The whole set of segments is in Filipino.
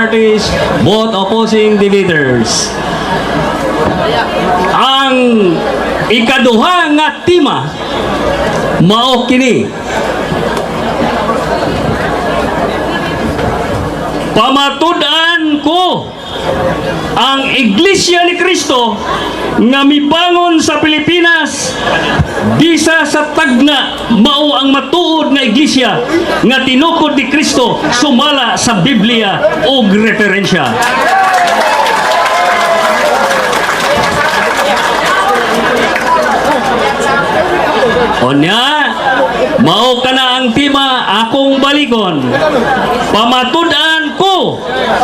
parties, both opposing the leaders. Ang ikaduha nga tema mao kini: pamatud-an ko ang Iglesia ni Cristo nga mibangon sa Pilipinas bisa sa tagna mao ang matuod nga iglesia nga tinukod ni Cristo sumala sa Biblia ug referensya. Onya, mao kana ang tema akong balikon. Pamatud-an ko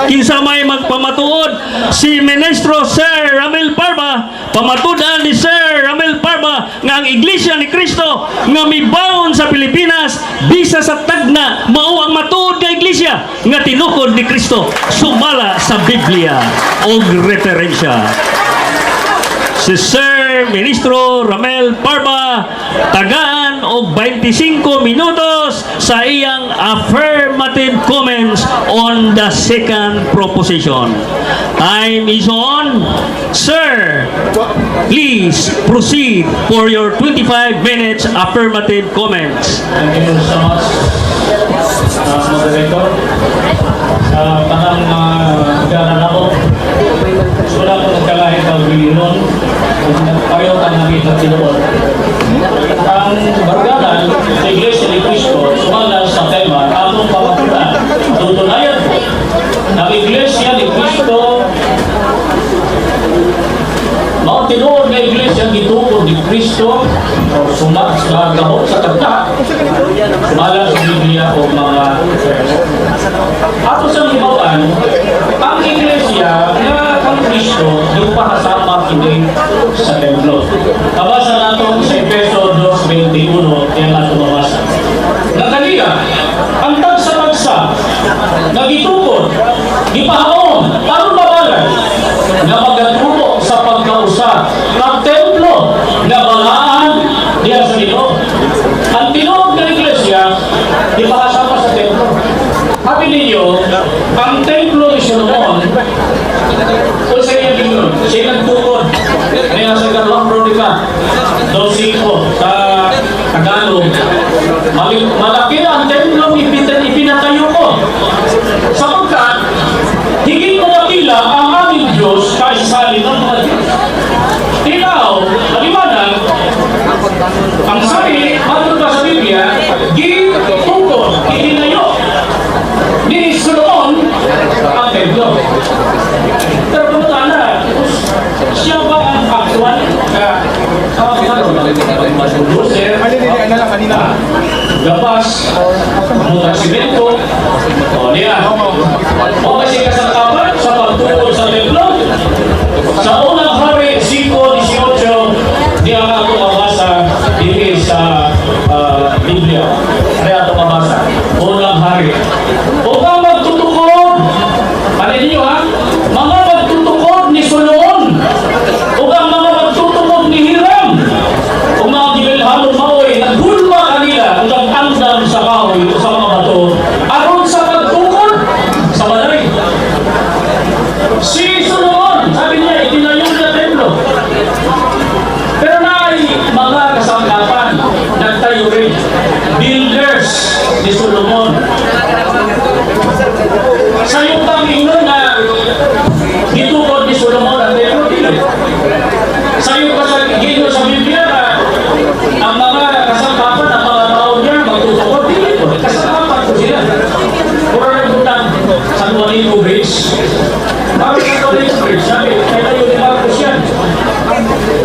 kinsa may magpamatuod si Ministro Sir Ramil Parba, pamatud-an ni Sir Ramil Parba nga ang Iglesia ni Cristo nga mibangon sa Pilipinas bisa sa tagna mao ang matuod nga iglesia nga tinukod ni Cristo sumala sa Biblia ug referensya. Si Sir Ministro Ramil Parba tagaan og 25 minutos sa iyang affirmative comments on the second proposition. Time is on. Sir, please proceed for your 25 minutes affirmative comments. Thank you so much, moderator. Tanang gana ako. Wala ko nagkalahin ng bilyon. Pareho ka nakita tinuod. Ang barganan sa Iglesia ni Cristo sumala sa tema atong pamakulan. Tutunayan po na Iglesia ni Cristo mao tinuod nga iglesia gitukod ni Cristo sumala sa gahot sa tagna sumala sa Biblia o mga ato sa libawan ang iglesia nga ang Cristo yung pakasama kini sa templo. Kabasa nato sa Efeso 2:21 yan nato mabasa. Nakaliya ang tagsa-tagsa nagitukod gipahaon aron mabalay na magatubo sa pagkausap ng templo na balaan diya sa Ginoo. Ang tinuod ng iglesia ipakasama sa templo. Habi ninyo, ang templo ni Solomon kung sa iya ginoo, siya nagtukod may nasa Galawang Kronika 2:5 sa Tagalog. Malaki na ang templo ipinatayo ko sapagkat higit ko nakila ang aming Diyos kaysa sa ng mga Diyos. Ikaw, maliwanag, ang sabi, matod pa sa Biblia, gitukod, itinayo ni Solomon ang templo. Pero pumunta na, siya ba ang actual gapas, mutang simento, o niya. O kasi kasangkapan sa pagtukod sa templo. Sa unang hari, 5:18, di ang ako mabasa dito sa Biblia. Kaya ako mabasa. Unang hari. Huwag kang magtutukod. Panin niyo ha? Mga magtutukod ni Solomon. Huwag kang mga magtutukod ni Hiram. Kung mga gibilhanong maoy, nagulma kanila kung nag-andam sa kahoy o sa mga bato. Aron sa pagtukod sa balay. Si Solomon, sabi niya, itinayo na templo. Pero na ay mga kasangkapan, nagtayo rin. Builders ni Solomon. Sa iyong Panginoon na gitukod ni Solomon ang templo, sa iyong kasangkapan sa Biblia na ang mga kasangkapan, ang mga tao niya, magtutukod, dito. Kasangkapan ko sila. Pura nagutang San Juanito Bridge. Bakit San Juanito Bridge? Sabi, kaya tayo ni Marcos yan.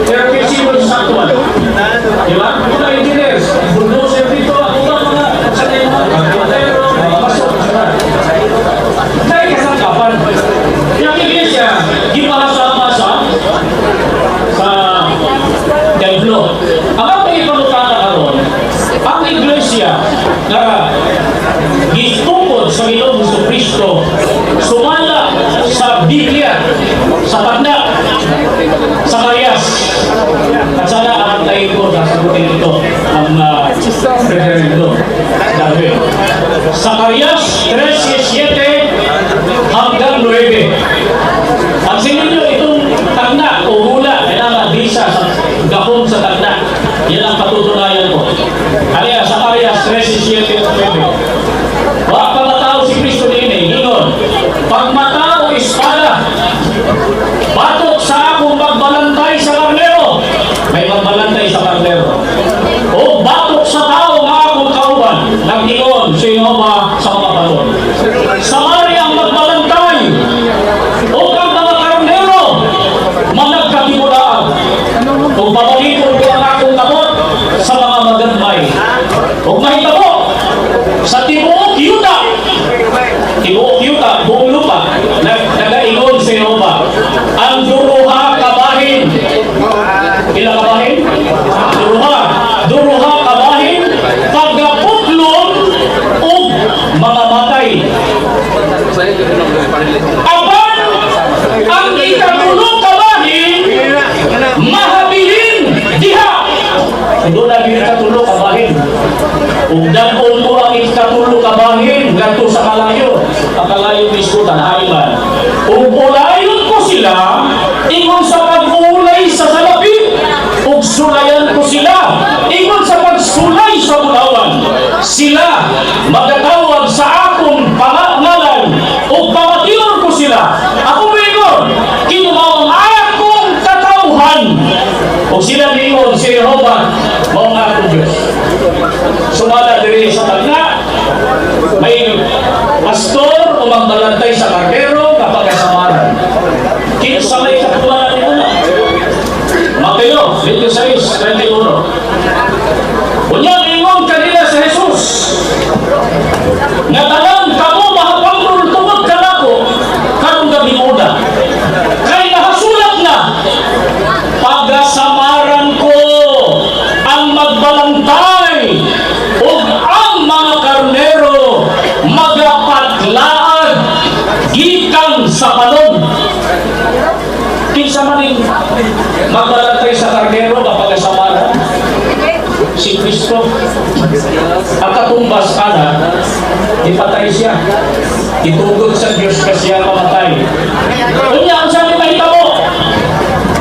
Pero kisibo sa saktuan. Di ba? Mga engineers, bulldozer dito, ako ba mga sanay mga kapatero, mga pasok, dahil kasangkapan. Yung iglesia, di makasama sa templo. Ang ating ipalutana karon, ang iglesia na gitukod sa Ginoong Jesucristo sumala sa Biblia, sa tanda, sa Karyas. At sana aantay ko na sagutin ito ang referendo. Sa Karyas 3:7 hanggang Jehova sa mga balon. Samari ang magbalantay o ang mga karnero managkatimulaan. Kung pabalikon ko ang akong kamot sa mga magandmay. Kung mahitabo sa tibuok yuta, buong lupa, nagaingon si Jehova, ang duruha kabahin. Ilang kabahin? Duruha kabahin, pagaputlon o mga matay. Apan, ang ikatulong kabahin, mahabihin diha. Doon na ikatulong kabahin. Kung danon ko ang ikatulong kabahin, ganito sa kalayo. Ang kalayo biskutan, haiman. Kung ulayon ko sila, ingon sa pag-ulay sa salapi, ug sulayan ko sila, ingon sa pagsulay sa bulawan. Sila magatawag sa akong pangalan, ug pamatiyon ko sila. Ako mingon, kinumawang akong katawhan. Ug sila mingon si Jehova, mao nga akong Diyos. Sumala diri sa tagna, may pastor o magbalantay sa kardero kapag kasamaran. Kinsa may katularan nila na. Mateo 26:21. Unya ingon kanila sa Jesus, nga tanan kamo mahapangol tungod kanako karong gabi una. Kay nahasulat na, pagasamaran ko ang magbalantay ug ang mga karnero magapatlaag gikan sa balon. Kinsa man ning magbalantay sa karnero kapag kasamaran? Si Kristo. Ang katumbas ana, ipatay siya. Itugod sa Diyos kasi siya mamatay. Kunya, ang sabi mahitabo,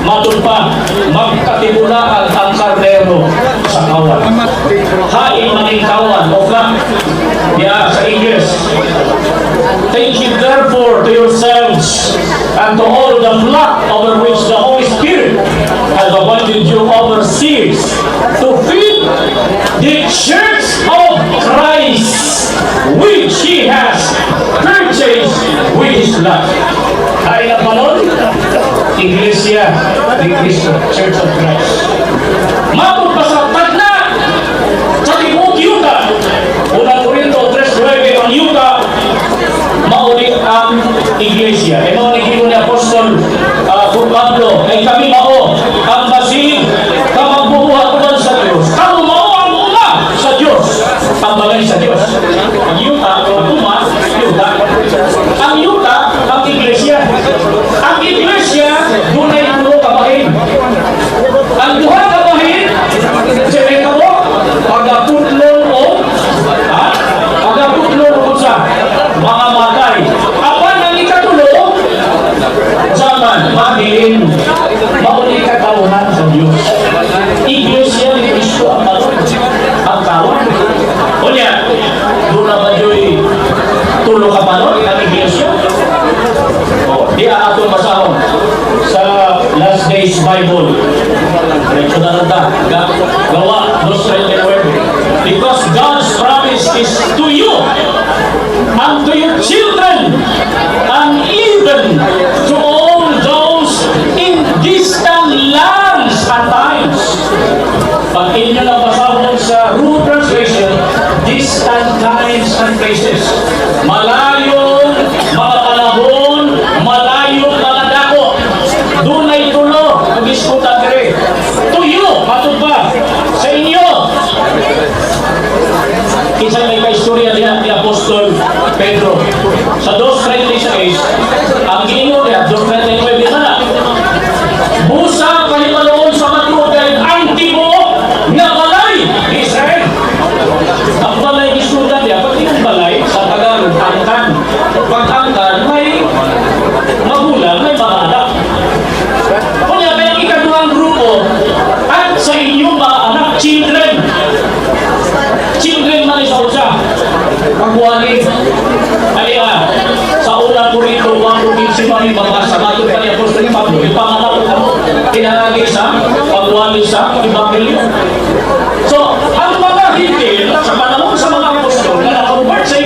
matun pa, magkatimulaan ang karnero sa kawan. Hain maning kawan, o ka? Yeah, sa English. Take it therefore to yourselves and to all the flock over which the Holy Spirit has appointed you overseers to feed the church of Christ, which He has purchased with His blood. Ay na palon, Iglesia de Cristo, Church of Christ. Matod pa sa tagna, sa tibuok yuta, unang Korinto 3:9, ang yuta, mauli ang Iglesia. E mauli ni Apostol Pablo, ay kami mao ang basin kamagbubuhat ko sa Diyos. Kamu mao ang una sa Diyos, ang bagay sa Diyos. Ang yuta, yuta. Ang yuta, ang Iglesia. Ang Iglesia, dunay tulo kabahin. Ang duha kabahin, sabi ka mo, pagaputlon o pagaputlon o sa mga matay. Apan ang ikatulo, zaman, mahin, mauli katawhan sa Diyos. Iglesia ni Cristo ang ang kawan. Unya, doon na ba yo'y tulo ka panon ang Iglesia? Di atong masahon sa Last Days Bible. Ito na nanda, gawa 2:29. Because God's promise is to you and to your children and even to all those in distant lands and times. Pag inyo na pasahon sa Root Translation, distant times and places. Malayong mga panahon, malayong mga dako. Dunay tulo, mag-iskutan dire. Tuyo, matod ba? Sa inyo. Kisang may kaistorya niya ni Apostol Pedro. Sa 2:36, ang ginoo niya, 2:39, di na. Busa kahimaloon sa matugay ang tibuok na balay ni Israel. Ang balay ni Sudan niya, pag yung balay sa Tagalog, angkan. Pag angkan, may magulang, may mga anak. Kaya may ikaduhang grupo at sa inyong mga anak, children. Children man sa usa. Pagwali, aliha, sa unang Korinto 1:15 mga samayo pa ni Apostol Pablo, ipanganak ko kinahanglan sa pagwali sa Ebanghelyo. So, ang mga hintil sa panahon sa mga apostol na nakakonvert sa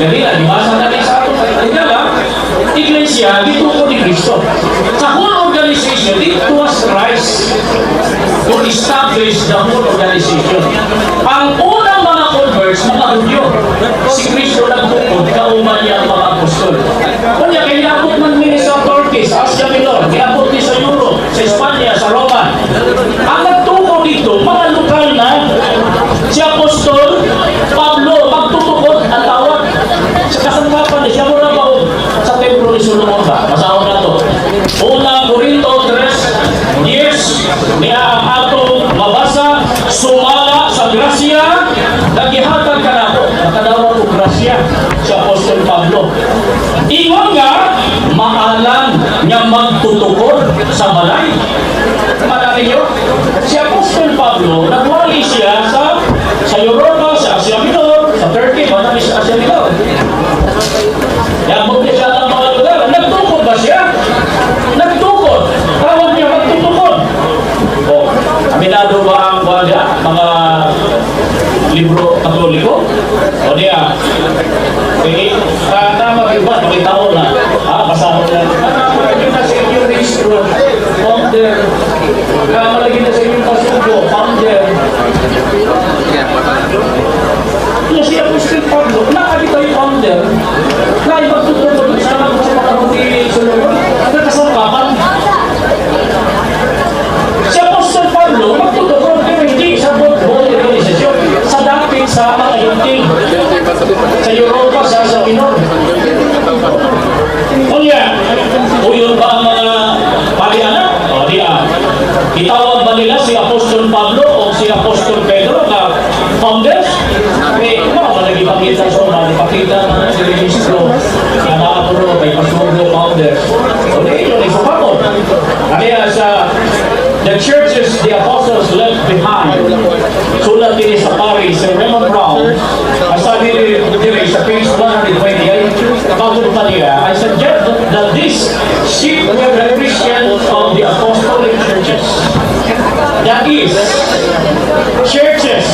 Dali na, libasa natin sa ato. Kaya lang, Iglesia, dito ko ni Cristo. Sa whole organization, it was Christ who established the whole organization. Ang unang mga converts, mga Hudyo, si Cristo nagtukod, kauman niya ang mga apostol. Kanya, kailangan man nila sa Turkey, sa Asia Minor, kailangan din sa Europe, sa Espanya, sa Roma. Ang nagtukod dito, mga lokal na, si Apostol Pablo, magtutukod ang tawag. Sa kasangkapan niya, siya muna ba sa templo ni Solomon ba? Masahon na to. Una, Corinto 3, yes, niya ang atong mabasa, sumala sa grasya, nagihatag ka na ako, nakadawag ko grasya si Apostol Pablo. Iwan nga, maalam niya magtutukod sa balay. Malaki niyo, si Apostol Pablo, nagwali siya sa Europa, sa Asia Minor, sa Turkey, marami sa Asia Minor. Yabot niya siya ng mga lugar. Nagtukod ba siya? Nagtukod. Tawag niya magtutukod. O, aminado ba ang mga libro katoliko? O niya, tama iba, makitaon na. Basahon na. Malagyan na sa inyong registro, founder. Malagyan na sa inyong pasubo, founder. Yung si Apostol Pablo, nakakita yung founder, na magtutukod sa mga ni Solomon, nagkasangkapan. Si Apostol Pablo, magtutukod, pero hindi sa buong organisasyon, sa dapit sa mga hinting, sa Europa, sa Asia Minor. Kunya, o yun ba ang mga palianan? O diyan, itawag ba nila si Apostol Pablo o si Apostol Pedro na founders? Nagipakita sa mga, ipakita na si Registro, na nakapuro, may pasubo founders. O dito, isupapot. Kaya sa the churches the apostles left behind, sulat din sa Paris, Sir Raymond Brown, sabi din sa page 128, bago pa niya, I suggest that this sheep were the Christians of the apostolic churches. That is, churches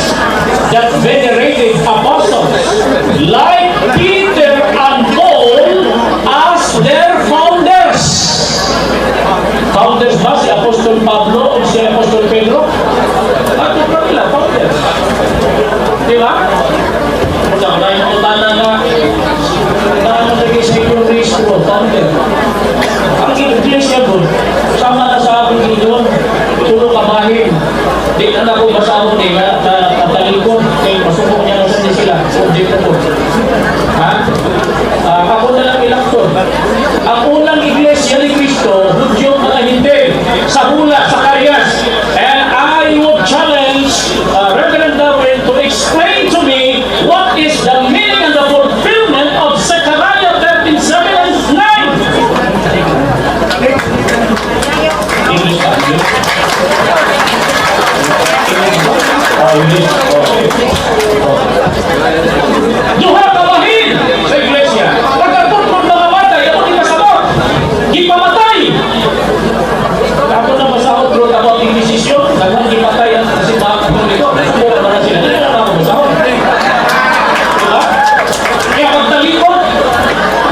that venerated apostles like Peter and Paul as their founders. Founders ba si Apostol Pablo o si Apostol Pedro? At ito nila, founders. Di ba? Kung na yung utana na naging sa inyong registro, founder. Ang iglesia doon, sama na sa aking doon, tulong kamahin. Di na ako basahon nila na talikod, kaya masubok niya na sa sila, subject na po. Ha? Ako na lang ilang to. Ang unang iglesia ni Cristo, Hudyo mga hindi, sa hula, sa karyas. And I would challenge Reverend Darwin to explain to me what is the meaning and the fulfillment of Zechariah 13:7 and 9. English ba? Duha kabahin sa iglesia. Pagkatungkol mga matay, ako di masabot. Gipamatay. Ako na masahot bro, ako ang inisisyon. Nagmang gipatay ang simbahan ko nito. Nasabot na sila. Hindi na ako masahot. Diba? Kaya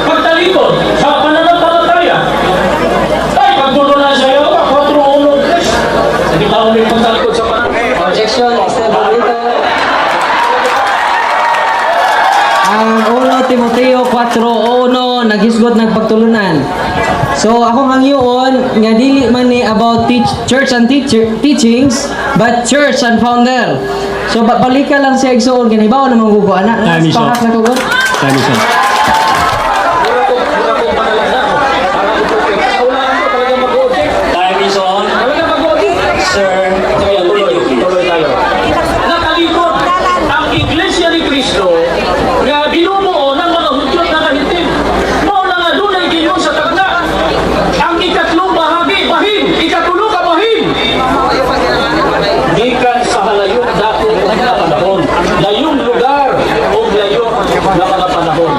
pagtalikod, sa pananampalataya. Ay, pagdulo na sa'yo, 4-1-3. Hindi pa ulit pagtalikod sa pananampalataya. Objection, extended dito. Ang 1 Timoteo 4:1 naghisgot nagpagtulunan. So akong hangyoon nga dili man ni about church and teachings but church and founder. So balika lang siya igsuon ganibaw na manggugo ana. Time is up. Pahak na tugon. Time is up. Time is on. Sir, Tuloy tayo. Nakalikot ang iglesia ni Cristo nga binubuo ng mga Hudyo na kahitin. Mao na nga dunay giyon sa tagna. Ang ikatlong bahagi, bahin. Ikatulo ka bahin. Gikan sa halayong dako na panahon. Layong lugar o layong na mga panahon.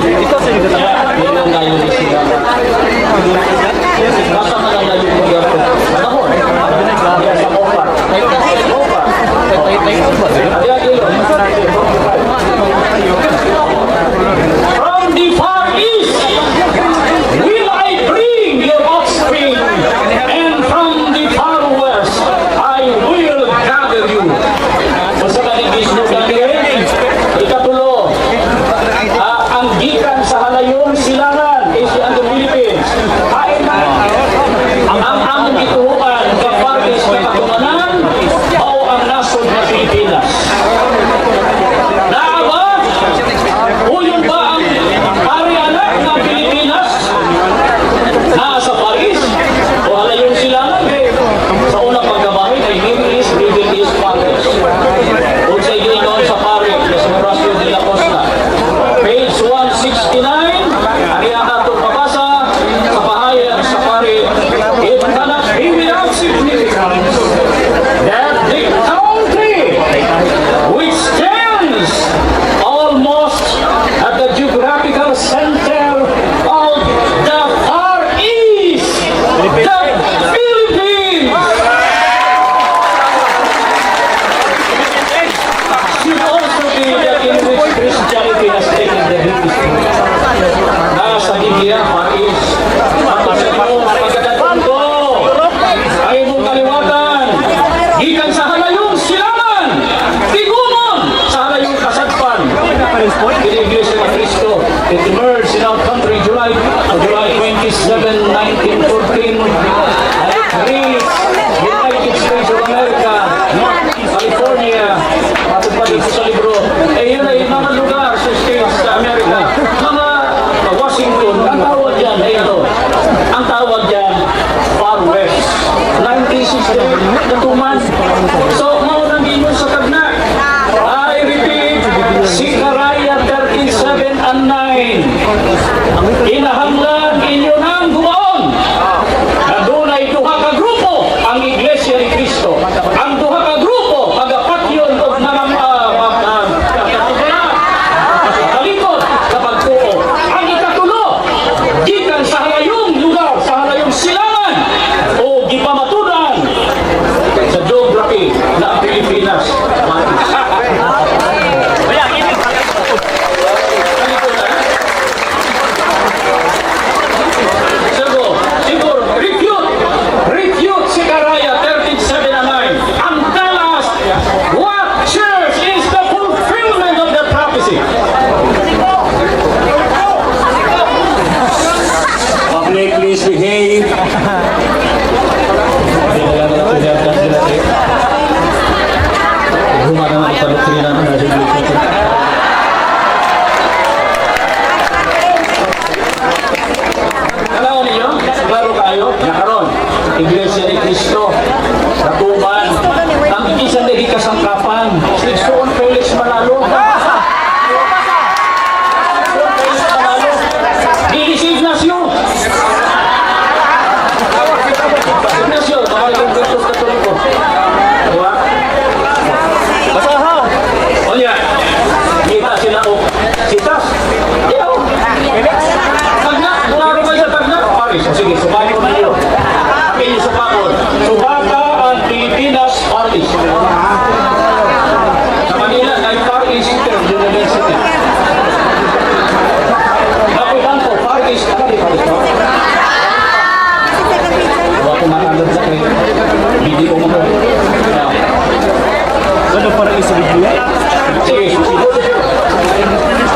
dito sa libro, eh yun ay mga lugar sa States, sa Amerika, mga Washington, ang tawag dyan ay ano, ang tawag dyan, Far West. 1960, natuman. So, maunang ginyo sa tagna. I repeat, Sikaraya 13:7 and 9. Inahanglan inyo ng gumaon. Na doon ay duha ka grupo ang Iglesia ni Cristo. Ang duha ka grupo, pagapatyon o kalikot kapag tuo. Ang ikatulo, gikan sa halayong lugar, sa halayong silangan o gipamatudan sa geography na ang Pilipinas. Siguro, refute Sikaraya 13:7 and 9 and tell us what church is the fulfillment of the prophecy. Public, please behave. Alam niyo, klaro kayo, nakaroon, Iglesia ni Cristo, Ratuban, ang isang naging kasangkapan, si Son Felix Manalo. Son Felix Manalo, Dilis Ignacio. Ignacio, baka yung Kristus Katoliko. Diba? O niya, kita sila o sitas. Diyaw. Tagna, klaro ba sa tagna? Paris, o sige, subayo na nyo. Akin yung supakot. Subaka ang Pilipinas Paris. Sa Manila, ay Paris University. Kapitan ko, Paris, Paris ba? Huwag ko makagad sa kayo. Video mo ko. Ano para isabit niya? Sige, siguro.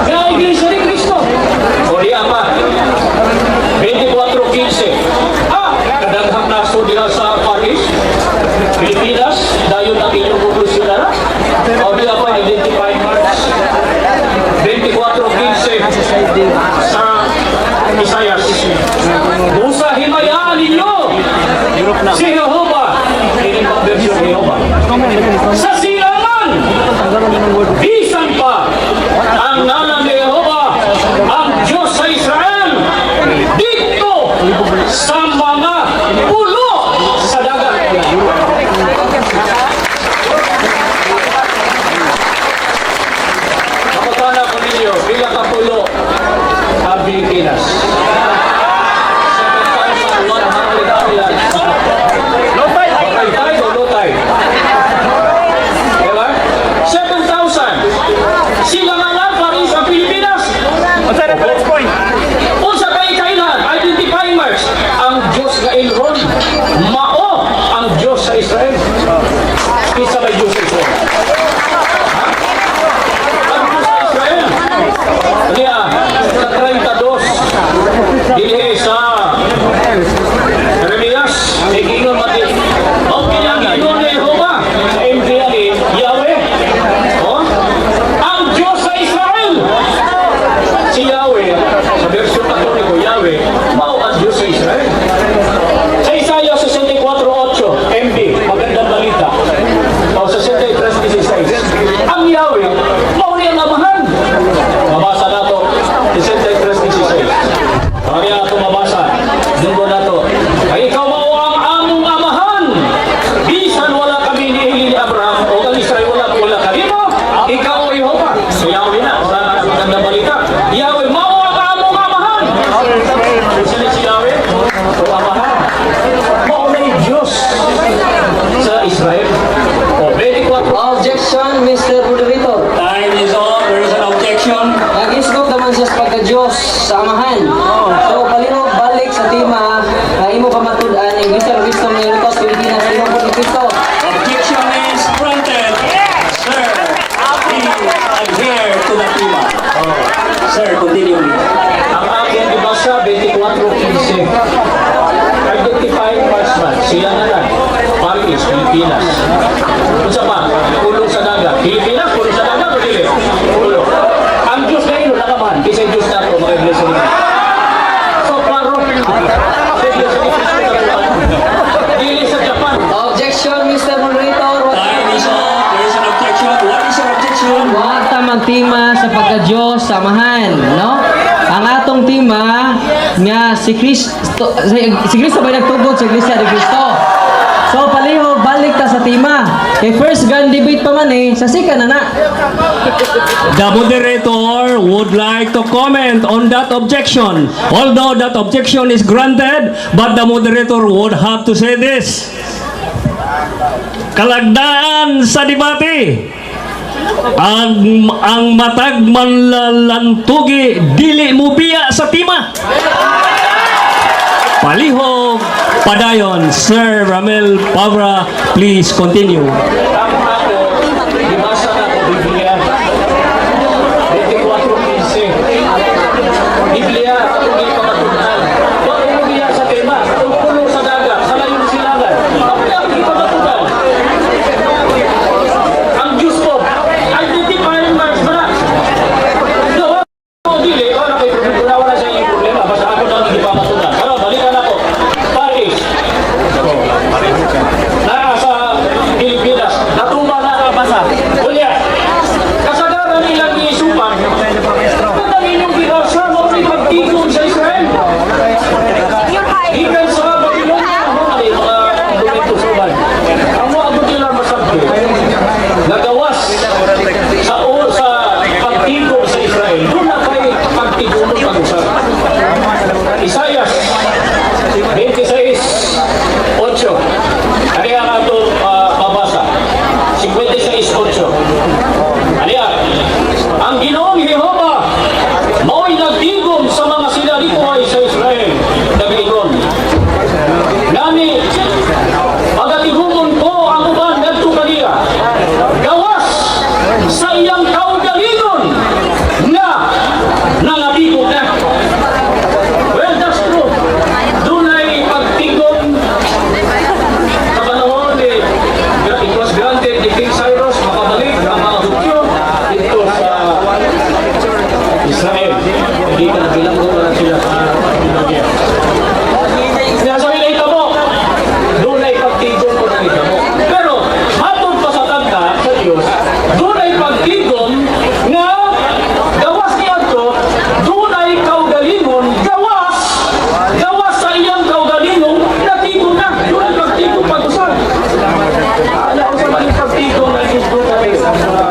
Kaya Iglesia ni Cristo. O di apa? 24:15. Kadaghang naso diha sa Paris, Pilipinas, dayon ang inyong kukusyonara. O di apa, identify marks. 24:15 sa Isayas. Usa himayaan ninyo si Jehovah. Ini ang version ni Jehovah. Sa silangan, bisan pa ang ngalan ni Jehovah, ang Diyos sa Israel, dito sa mga pulo sa dagat. Kapatana ko ninyo, bilang kapulo ang Pilipinas. 7,100 islands. Lotay o lotay? Diba? 7,000. Sila nga lang, Paris ang Pilipinas. What's that reference point? Unsa kay kailan, identifying marks, ang Diyos nga Elron, mao ang Diyos sa Israel. Isa may Diyos sa Israel. Ha? Ang Diyos sa Israel. Kaya, sa 32, dili sa Jeremias, ikingon mati, ang pinag-inon ni Jehovah, MDLA, Yahweh. Oh? Ang Diyos sa Israel. Si Yahweh, sa version katoliko, Yahweh, mao ang Diyos sa Israel. Sa Isaiah 64:8, MB, magandang balita. O sa 63:16, ang Yahweh, mao niya ang amahan. Mabasa na to, 63:16. Kaya ito mabasa, dunggo na to. Ay ikaw mao ang among amahan. Bisan wala kami ni Abraham o ang Israel wala kami mo. Ikaw o Jehovah. So Yahweh na, wala na magandang balita. Yahweh, mao ang among amahan. Sino si Yahweh? O amahan. Mao na yung Diyos sa Israel. O 24. Objection, Mr. Moderator. Time is up. There is an objection. Nag-isgot naman siya sa pagka-Diyos sa amahan. So, palino balik sa tema na imo pamatudan ang Iglesia ni Cristo ng Lutos, Pilipinas, sa iyong ni Cristo. Objection is granted. Sir, please adhere to the tema. Sir, continue. Ang aking ibasa, 24:15. Identifying marksman, sila na lang. Paris, Pilipinas. Kung sa pa, pulong sa dagat. Pilipinas, pulong sa magtima sa pagka-Diyos samahan, no? Ang atong tema nga si Kristo ba nagtugod sa Iglesia ni Cristo. So palihog balik ta sa tema. Kay first gun debate pa man sa sika na. The moderator would like to comment on that objection. Although that objection is granted, but the moderator would have to say this. Kalagdaan sa debate. Ang matag manlalantugi dili mo biya sa tima. Palihog padayon. Sir Ramel Pabra, please continue. Ang ako, ibasa na ko Biblia. 24:15. Biblia, ang hindi pa matunan. Huwag umuya sa tema. Tungkulong sa dagat, sa layong silangan. Ang hindi pa matunan. Ang Diyos ko, identifying marks ba na? No, dili, wala kayo problema. Wala siya yung problema. Basta ako na hindi pa matunan. Ano, balikan ako. Paris. Naa sa Pilipinas. Natuma na basa. Ulit. Kasagaran nilang iisupan. Kung inyong binasa mo ay pagtigong sa Israel. Ikan sa Babylonia. Ay, mga lumito suman. Ang mga abutila masabi. Nagawas sa pagtigong sa Israel. Doon na kayo pagtigong pag-usap. Isaias 26:8. Ano ang ato mabasa? 56:8. Ano yan? Ang Ginoong Jehova mao'y nagtigom sa mga sinalikuhay sa Israel. Nag-igon. Nani, pagatigumon ko ang uban ngadto kaniya. Gawas sa iyang kaugalingon na nangatigom na. Well, that's true. Doon ay pagtigom sa panahon ni it was granted ni King Cyrus makabalik ang mga Hudyo dito sa Israel. Hindi ka nabilanggo pa lang sila sa Pilipinas. Sinasabi na itamo, doon ay pagtigom ko ng itamo. Pero, hatod pa sa tagda sa Diyos, doon ay pagtigom nga gawas niya to, doon ay kaugalingon, gawas sa iyang kaugalingon, natigom na. Doon ay pagtigom pag-usap. Ala ko sa maling pagtigom na Diyos ko kami sa mga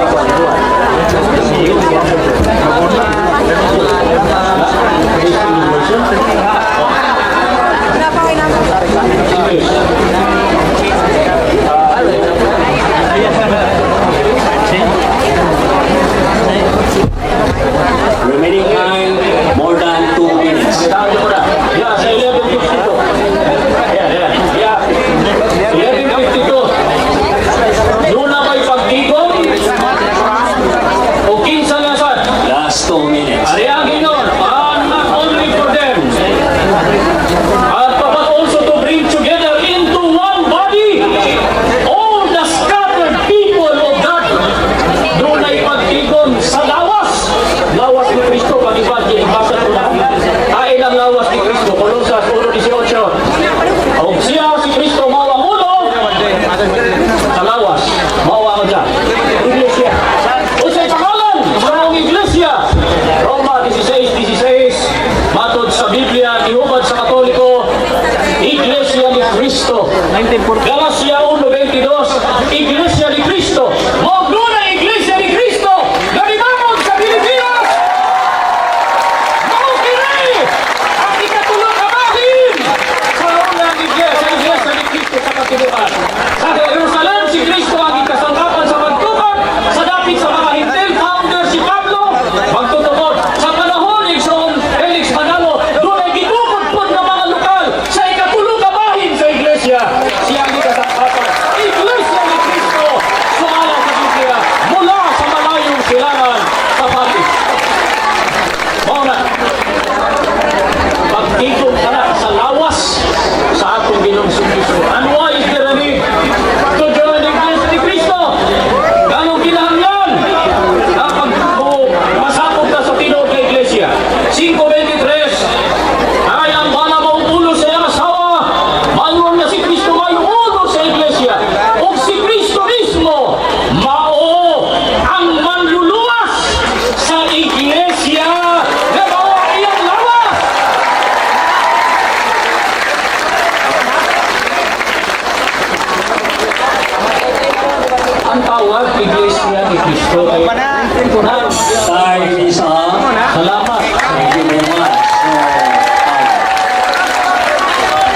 Time is up. Salamat. Thank you very much.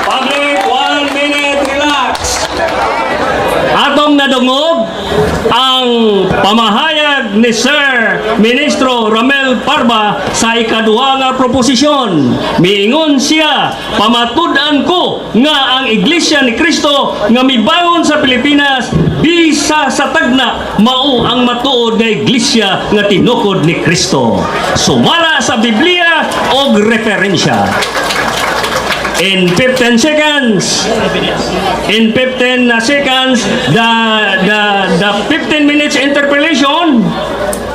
Public, 1 minute, relax. Atong nadungog ang pamahayag ni Sir Ministro Romel Parba sa ikaduha nga proposisyon. Miingon siya, pamatud-an ko nga ang Iglesia ni Cristo nga mibangon sa Pilipinas bisa sa tagna mao ang matuod nga Iglesia nga tinukod ni Cristo. Sumala sa Biblia og referensya. In 15 seconds, the 15 minutes interpellation,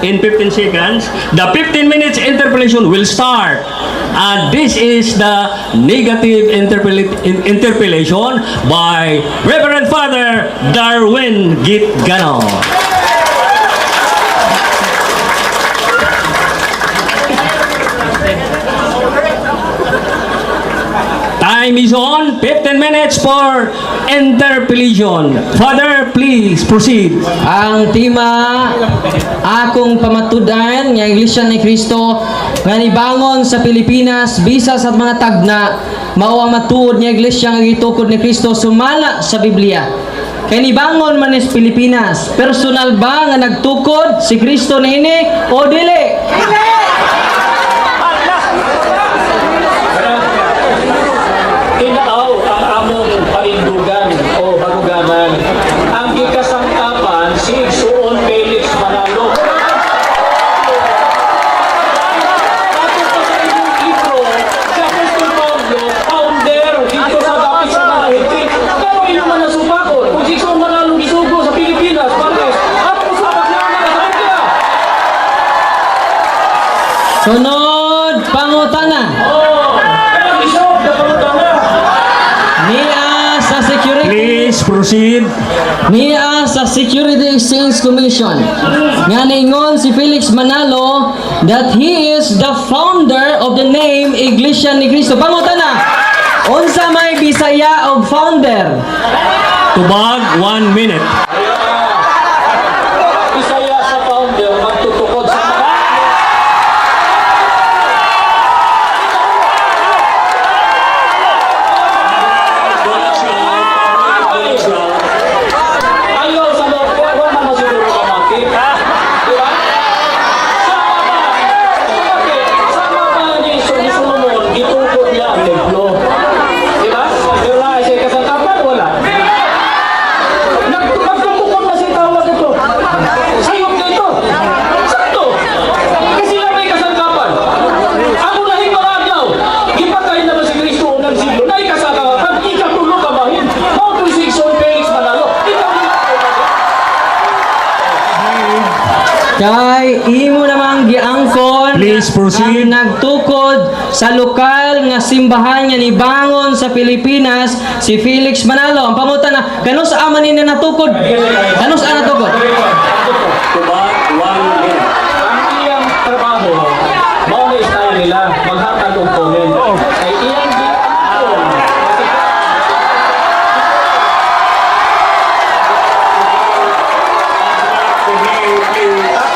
in 15 seconds, the 15 minutes interpellation will start. And this is the negative interpellation by Reverend Father Darwin Gitgano. Time is on. 15 minutes for interpellation. Father, please proceed. Ang tema akong pamatudan nga Iglesia ni Cristo nga nibangon sa Pilipinas bisa sa mga tagna mao ang matuod nga Iglesia nga gitukod ni Cristo sumala sa Biblia. Kay nibangon man is Pilipinas, personal ba nga nagtukod si Cristo niini o dili? Inaaw ang among paindugan o baguganan. Ang gikasangkapan si Igsoon Felix Manalo. Ato pa sa inyong libro, si Apostol Pablo, founder dito sa dapit sa mga Haiti. Pero inuman na supakon, kung si Igsoon Manalo gisugo sa Pilipinas, bakit? Ato supak na ang mga Haiti. Sunod pangutana. Kaya Bishop, napagod na. Niya sa Security Please proceed. Niya sa Security Exchange Commission nga ningon si Felix Manalo that he is the founder of the name Iglesia ni Cristo. Pangutana, unsa may Bisaya og founder? Tubag, 1 minute. Isaya sa founder magtutukod sa mga ayaw sa loob ko, wala naman siguro kamakit. Di ba? Sama ba ni Solomon, itukod niya ang templo. Di ba? Pero na siya kasangkapan, wala. Magtutukod na siya tawag ito. Sayop na ito. Sakto. Kasi lang may kasangkapan. Ako na himaragaw. Ipatay naman si Kristo unang siglo. Na ikasangkapan, ikatulog ka bahin. How to si Igsoon Felix Manalo? Ikaw Kay imo namang giangkon Please proceed. ang nagtukod sa lokal nga simbahan nga nibangon sa Pilipinas si Felix Manalo. Ang pangutana, kanus aman ni natukod? Kanus ana natukod? Tubag, 1 minute. ang iyang trabaho, mao na style nila, maghatag og comment. Kay iyang giangkon.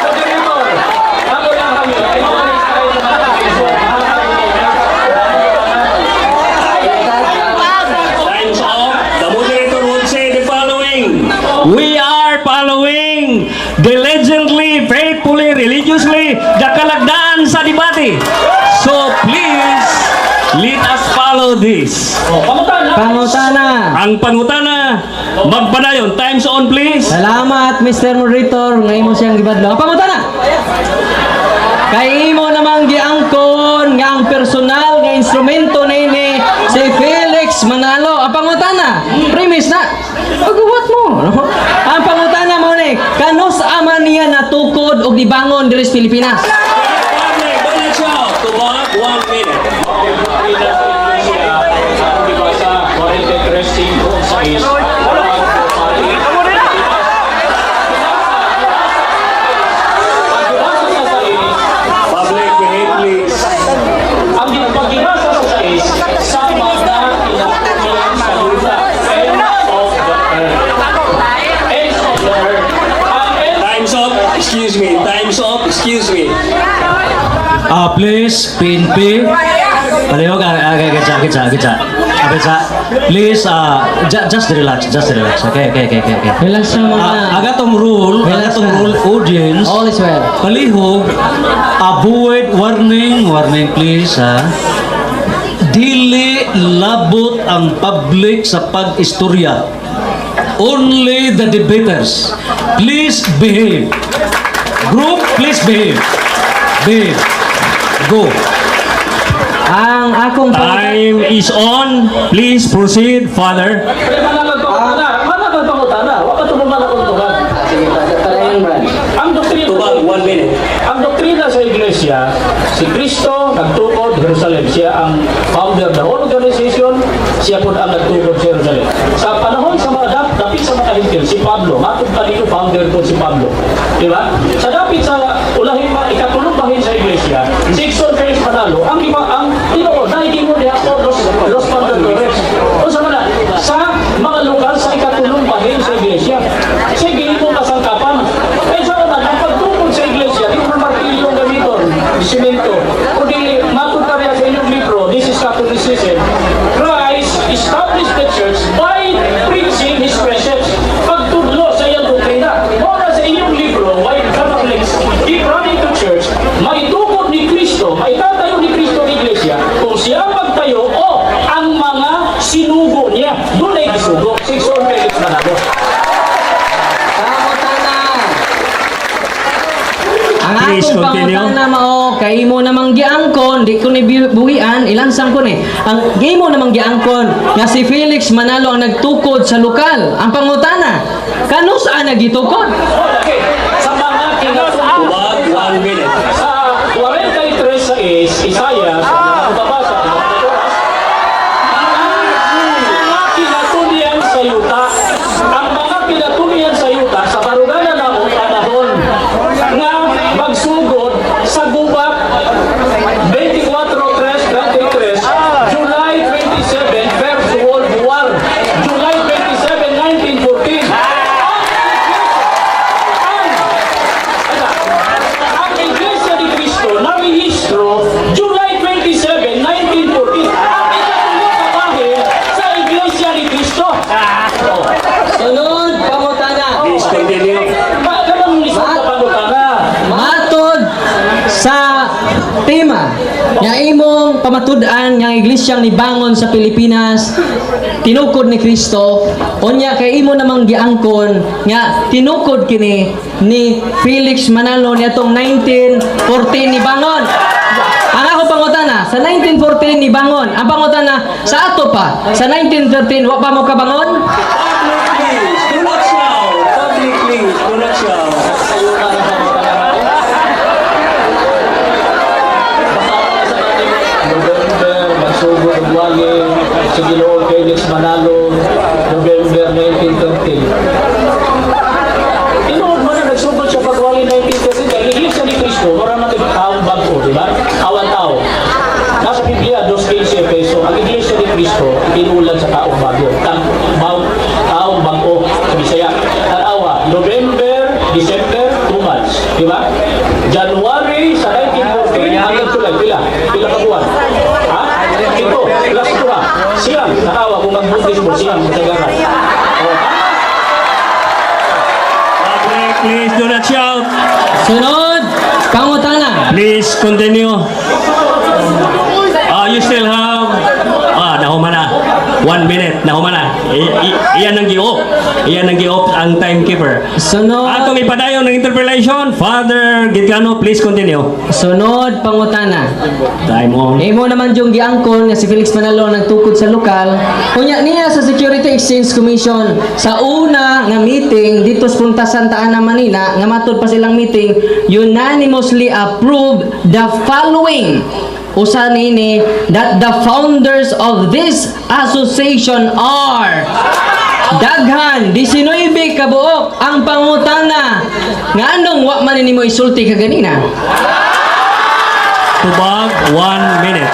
Moderator, ako lang kami. Ay, mao na style naman ang Igsoon. Time's up. The moderator would say the following. We are following diligently, faithfully, religiously the kalagdaan sa debate. So please, let us follow this. Pangutana. Pangutana. Ang pangutana, magpadayon. Time's on, please. Salamat Mr. Moderator nga imo siyang gibadlo. Ang pangutana. Kay imo namang giangkon nga ang personal nga instrumento nini si Felix Manalo. Ang pangutana, premise na. Pagbuhat mo. No? Ang pangutana mo ni, kanus aman niya natukod og dibangon diri sa Pilipinas. Public, don't shout. Tubag, 1 minute. Public, behave, please. Ang pagbasa sa sais, sama na inakulang sa lupa. Ends of the earth. Ends of the earth. Ang ends Time's up. Excuse me. Time Bishop, excuse me. Please, PNP. Pareho ka, kitsa. Please, just relax. Okay. Relax na mga... Agatong rule, audience. All is well. Palihog, avoid warning please ha. Dili labot ang public sa pag-istorya. Only the debaters. Please behave. Group, please behave. Behave. Go. Ang akong Time is on. Please proceed, Father. Managagpangutana. Waka ito naman ako tugan. Ang doktrina, Tubag, 1 minute. ang doktrina sa iglesia, si Kristo nagtukod Jerusalem. Siya ang founder ng organization, siya po ang nagtukod sa Jerusalem. Sa panahon sa mga dapit sa mga hintil, si Pablo, matod pa dito founder po si Pablo. Di ba? Sa dapit sa ulahin pa, ikatulong bahin sa iglesia, si Exxon Felix Manalo, ang Ginoo, naiging mo niya ako los pantalones. O sa mga, sa mga lugar sa ikatulong bahin sa iglesia, sige mo kasangkapan. Eh sa mga, ang pagtukod sa iglesia, di mo martilyo ang gamiton, simento. Kundi matod ka rin sa inyong libro, this is Catholicism. Christ established the church by preaching His precepts. Pagtudlo sa iyong doktrina. Muna sa inyong libro, why Catholics keep running to church, maitukod ni Kristo, maitatayo ni Kristo ng iglesia, kung siya magtayo o ang mga sinugo niya. Doon ay isugo. Si Exxon Felix Manalo. Ang Please akong continue. pangutana mao kay imo namang giangkon di ko ni buhian ilansang ko ni. Ang imo namang giangkon nga si Felix Manalo ang nagtukod sa lokal. Ang pangutana, kano saan nagitukod? Okay. Sa mga kinatulog. Tubag, 1 minute. Sa 43 sa Isaiah, nakababasa, ang mga pinatulian sa yuta, ang mga pinatulian sa yuta, sa baruganan na o panahon, nga magsugod sa gubat, 24-3-23, July 27, First World War, July 27, 1914, ang Iglesia ni Cristo narehistro July 27, 1914. Ang ikatulong kabahin sa Iglesia ni Cristo. Sunod pangutana. Please continue. Bakit ang lisod na pangutana? Matod sa tema nga imong pamatud-an nga iglesyang nibangon sa Pilipinas tinukod ni Kristo unya kay imo namang giangkon nga tinukod kini ni Felix Manalo niadtong 1914 ni bangon. Ang ako pangutana sa 1914 ni bangon. Ang pangutana sa ato pa sa 1913 wa pa mo kabangon? Please, do not shout. Public, please, do not shout. November, magsugod ang wali, si Ginoong Felix Manalo, November 1913. Tinood mo na nagsugod siya pagwali 1913, dahil Iglesia ni Cristo, wala natin taong bago, di ba? Awan-tao. Nasa Biblia, 2:15 peso, ang Iglesia ni Cristo, inulan sa taong bago. Taong bago, sa Bisaya. Tanawa, November, December, 2 months, di ba? January sa 1914, hanggang July, pila ka buwan. Ha? Ito, plus 2 siyang, nakawa kung ang bautismo, siyang, matagaran. Public, please do not shout. Sunod pangutana. Please continue. You still have nahuman na. 1 minute, nahuman na. Iyan ang gi-off. Iyan ang gi-off ang timekeeper. Sunod Atong ipadayon ng interpellation, Father Gitgano, please continue. Sunod pangutana. Time on. Imo naman yung giangkon nga si Felix Manalo nagtukod sa lokal. Unya niya sa Security Exchange Commission sa una nga meeting dito sa Punta Santa Ana, Manila, nga matud pa silang meeting, unanimously approved the following. Usa nini that the founders of this association are daghan 19 kabuok. Ang pangutana nga anong wa man nimo isulti ka ganina? Tubag, 1 minute.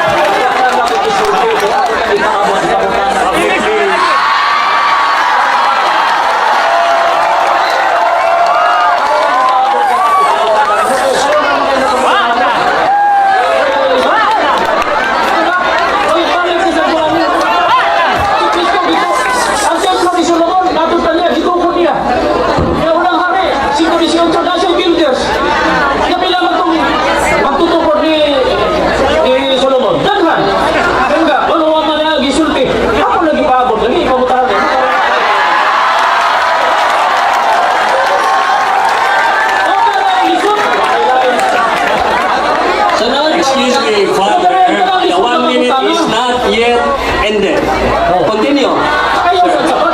continue. Ayaw sa sabat.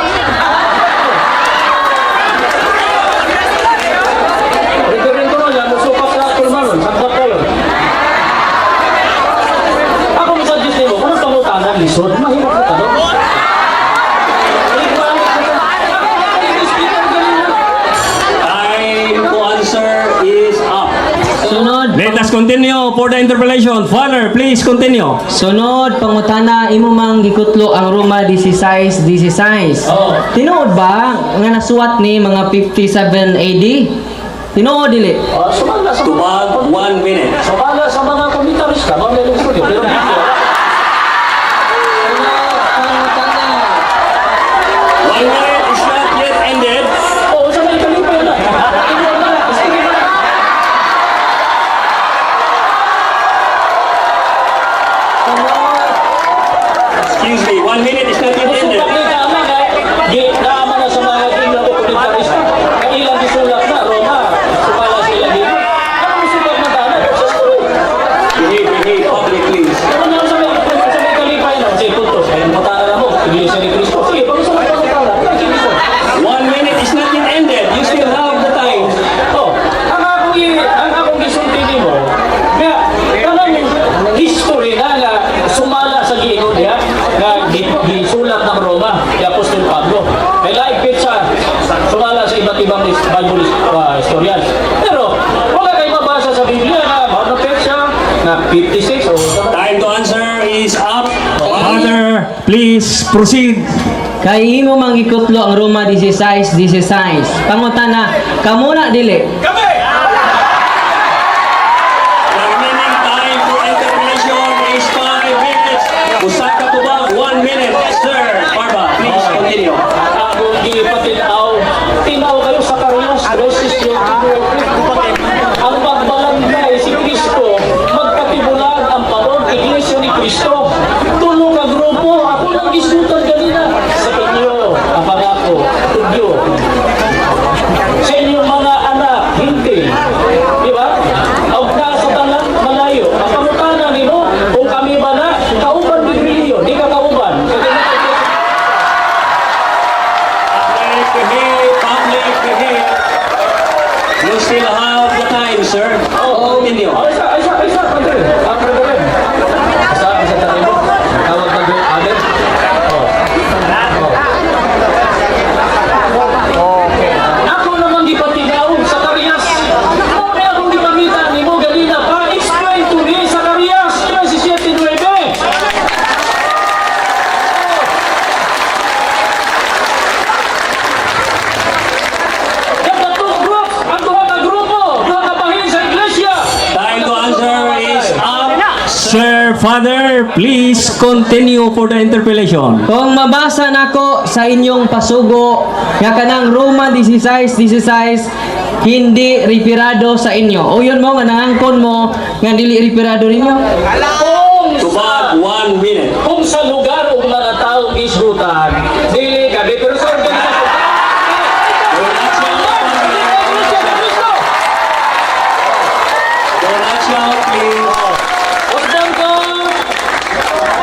Referring ko lang, musukas na ako naman, sabat kayo. Ako misagis mo, kung pangutanan, lisod, mahirap na tanong. Time to answer is up. Sunod. Let us continue for the interpolation. Father, please continue. Sunod, pangutana, imo mang gikutlo ang Roma 16. Oo. Tinuod ba nga nasuwat ni mga 57 AD? Tinuod dili. Sumala sa Tubag, 1 minute. Sumala sa mga komentarista, mga melong studio, pero dito. 1 minute is not yet ended. Oo, sa may kalipay na. Iwan na, sige na. Excuse me, 1 minute is not yet ended. Sukat ni kami na naman na sa mga tingnan ko komentarista. Kailang isulat na, Roma, sumala sila dito. Ano mo sukat na tama? Behave, public, please. Ano na sa may kalipay na? Sige, puntos. Kaya matala na mo, Iglesia ni Cristo. Sige, pag-usapan ka matala. Sige, 1 minute is not yet ended. You still have the time. Oh, ang akong gisulti mo, nga, kanang history na nga sumala sa giingon niya, nga gisulat ng Roma, ni Apostol Pablo. May laipit sa sumala sa iba't ibang Bible historian. Pero, wala kayo mabasa sa Biblia na manapit siya na 56 o Time to answer is up. Father, please proceed. Kay imo mang gikutlo ang Roma 16. Pangutana, kamo na dili. The remaining time for interpolation is 5 minutes. Usa ka tubag, 1 minute. Sir, Barba, please continue. ako ipatinaw. Tinaw kayo sa Carlos, versus yung ang pagbalangay si Kristo, magkatibulan ang parod, Iglesia ni Kristo. Tulong ka grupo, ako lang isutan kanina. Sa inyo, ang pangako, tudyo. Sa inyong mga anak, hindi. Di ba? Ang nasa talang malayo. Ang pangutana nino, kung kami ba na, kauban Biblia, di ka kauban. Public, behave. You still have the time, sir. Continue. Isa, Padre. Padre. Isa tayo mo. Tawag na doon, Amen. Ako naman di patinawag sa Sakarias. Ano akong di pamita ni mo, Galina, para explain to me, Sakarias, 17:9. Yan na to, group. Ang duha ka grupo, duha ka bahin sa iglesia. Time to answer is up. Sir, Father, please continue for the interpolation. Kung mabasa nako sa inyong pasugo nga kanang Roma 16 hindi ripirado sa inyo. O yun mo nga nangangkon mo nga dili ripirado ninyo. Tubag, 1 minute. Kung sa lugar o mga taong isgutan, dili ka, pero sa organisasyon. Don't shout, please. Usdan ko,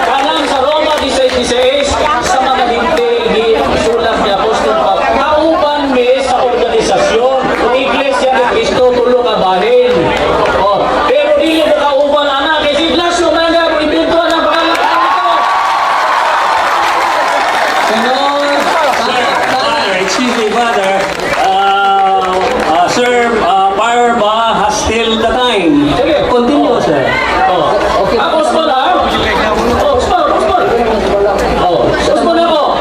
kanang sa Roma 16, sa mga hindi sulat ni Apostol Pablo, kauban mi sa organisasyon, Iglesia ni Cristo, tulong ka bahin. Pero dili mo kauban, anak, kasi Iglesia na nga, ibintuan ang pangalan ko. Father, excuse me, Father. Sir, Barba has still the time. Sige. Continue, sir. Usman ha? Usman. Usman ako.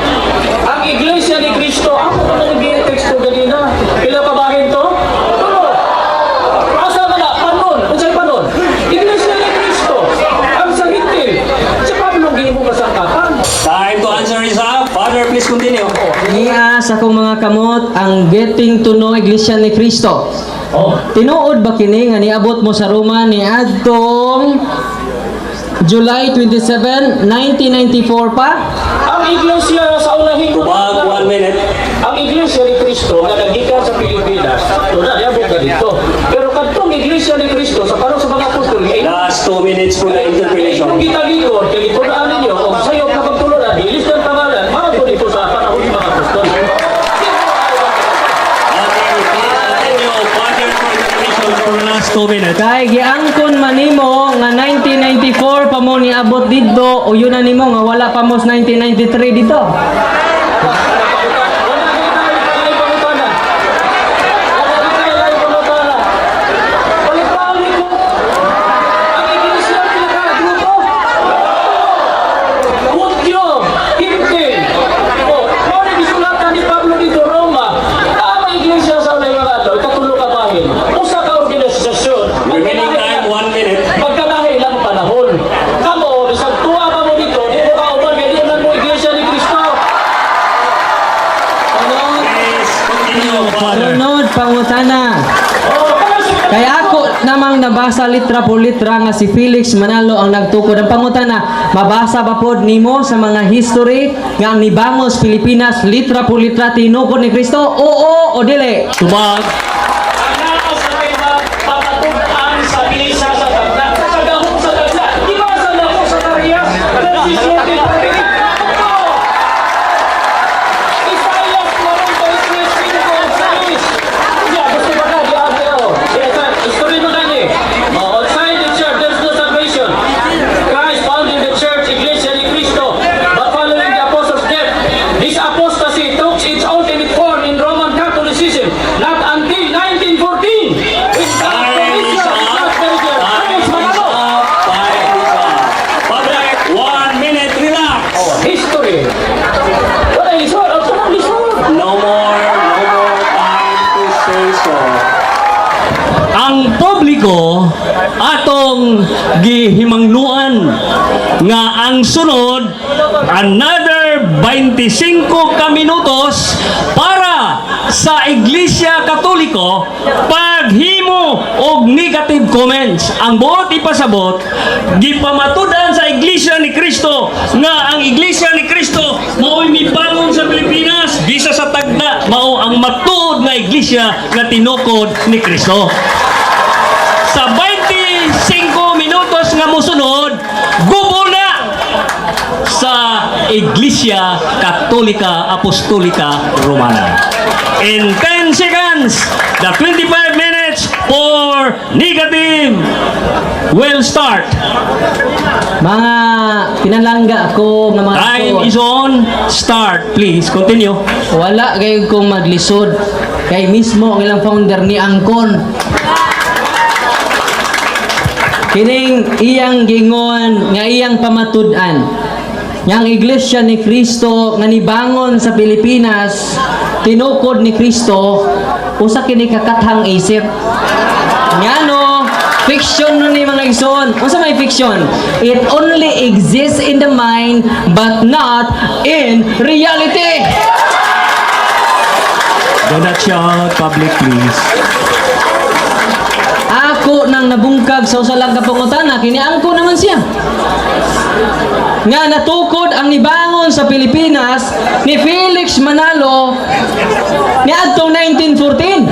Ang Iglesia ni Cristo, ako pa nag-i-text ko ganina. Pila pa bahin to? Ano? Asa ka na? Panon? Unsay panon? Iglesia ni Cristo. Ang sahitin. Si Pablo gihimo ka sa kapan. Time to answer is up. Father, please continue. Niya sa kong mga kamot ang getting to know Iglesia ni Cristo. Tinuod ba kini nga niabot mo sa Roma ni adtong July 27, 1994 pa? Ang Iglesia sa unahing Tubag, 1 minute. ang Iglesia ni Cristo na nagikan sa Pilipinas, na niabot ka dito. Pero kadtong Iglesia ni Cristo sa parang sa mga apostol, Last 2 minutes for the interpolation. kung kita likod, kaya ito na ninyo, kung sa'yo kapagtulunan, ilis ng pangalan, mga minutes. Kay giangkon man nimo nga 1994 pa mo niabot dito o yun na nimo nga wala pa mo 1993 dito. Remaining time, 1 minute. Pagkalahi lang panahon. Kamo, isang tuwa pa mo dito, di mo kauban, kaya di man mo iglesia ni Cristo. Please continue, Father. Sunod pangutana. Kaya ako namang nabasa litra po litra nga si Felix Manalo ang nagtukod. Ang pangutana, mabasa ba po nimo sa mga history nga ang nibangos Pilipinas litra po litra tinukod ni Kristo? Oo o dili? Tubag. Ano sa may papatunan sa bisa sa tagna, sa gahong sa tagna, di ba sa lako sa Tarias, nagsisulti pa rin. Isayas na rin ko, Espiritu ko, Salis. Yeah, gusto ba ka, di ate o. History mo na ni. Outside the church, there's no salvation. Christ founded the church, Iglesia ni Cristo, but following the apostles' death, this apostasy took its ultimate form in Roman Catholicism, not until 1914. With the commission of God's Felix Manalo. Father, 1 minute, relax. History. What are you sure? No more time to say so. Ang publiko atong gihimangnuan nga ang sunod another 25 ka minutos para sa Iglesia Katoliko paghimo og negative comments. Ang buot ipasabot gipamatudan sa Iglesia ni Cristo nga ang Iglesia ni Cristo mao'y mibangon sa Pilipinas bisa sa tagda mao ang matuod nga Iglesia nga tinukod ni Cristo. Sa 25 minutos nga musunod, gubo na sa Iglesia Katolika Apostolika Romana. In 10 seconds, the 25 minutes for negative will start. Mga pinalangga ko nga mga Time tuod. is on. Start, please. Continue. Wala kayo kong maglisod kay mismo ang ilang founder ni Angkon. Kining iyang gingon nga iyang pamatud-an. Yang Iglesia ni Cristo nga nibangon sa Pilipinas tinukod ni Cristo usa kini kakathang isip. Ngano fiction nun ni mga igsoon. Unsa may fiction? It only exists in the mind but not in reality. Do not shout public, please. Ako nang nabungkag sa usalang kapangutana, kiniangko naman siya. Nga natukod ang nibangon sa Pilipinas ni Felix Manalo ni adtong 1914.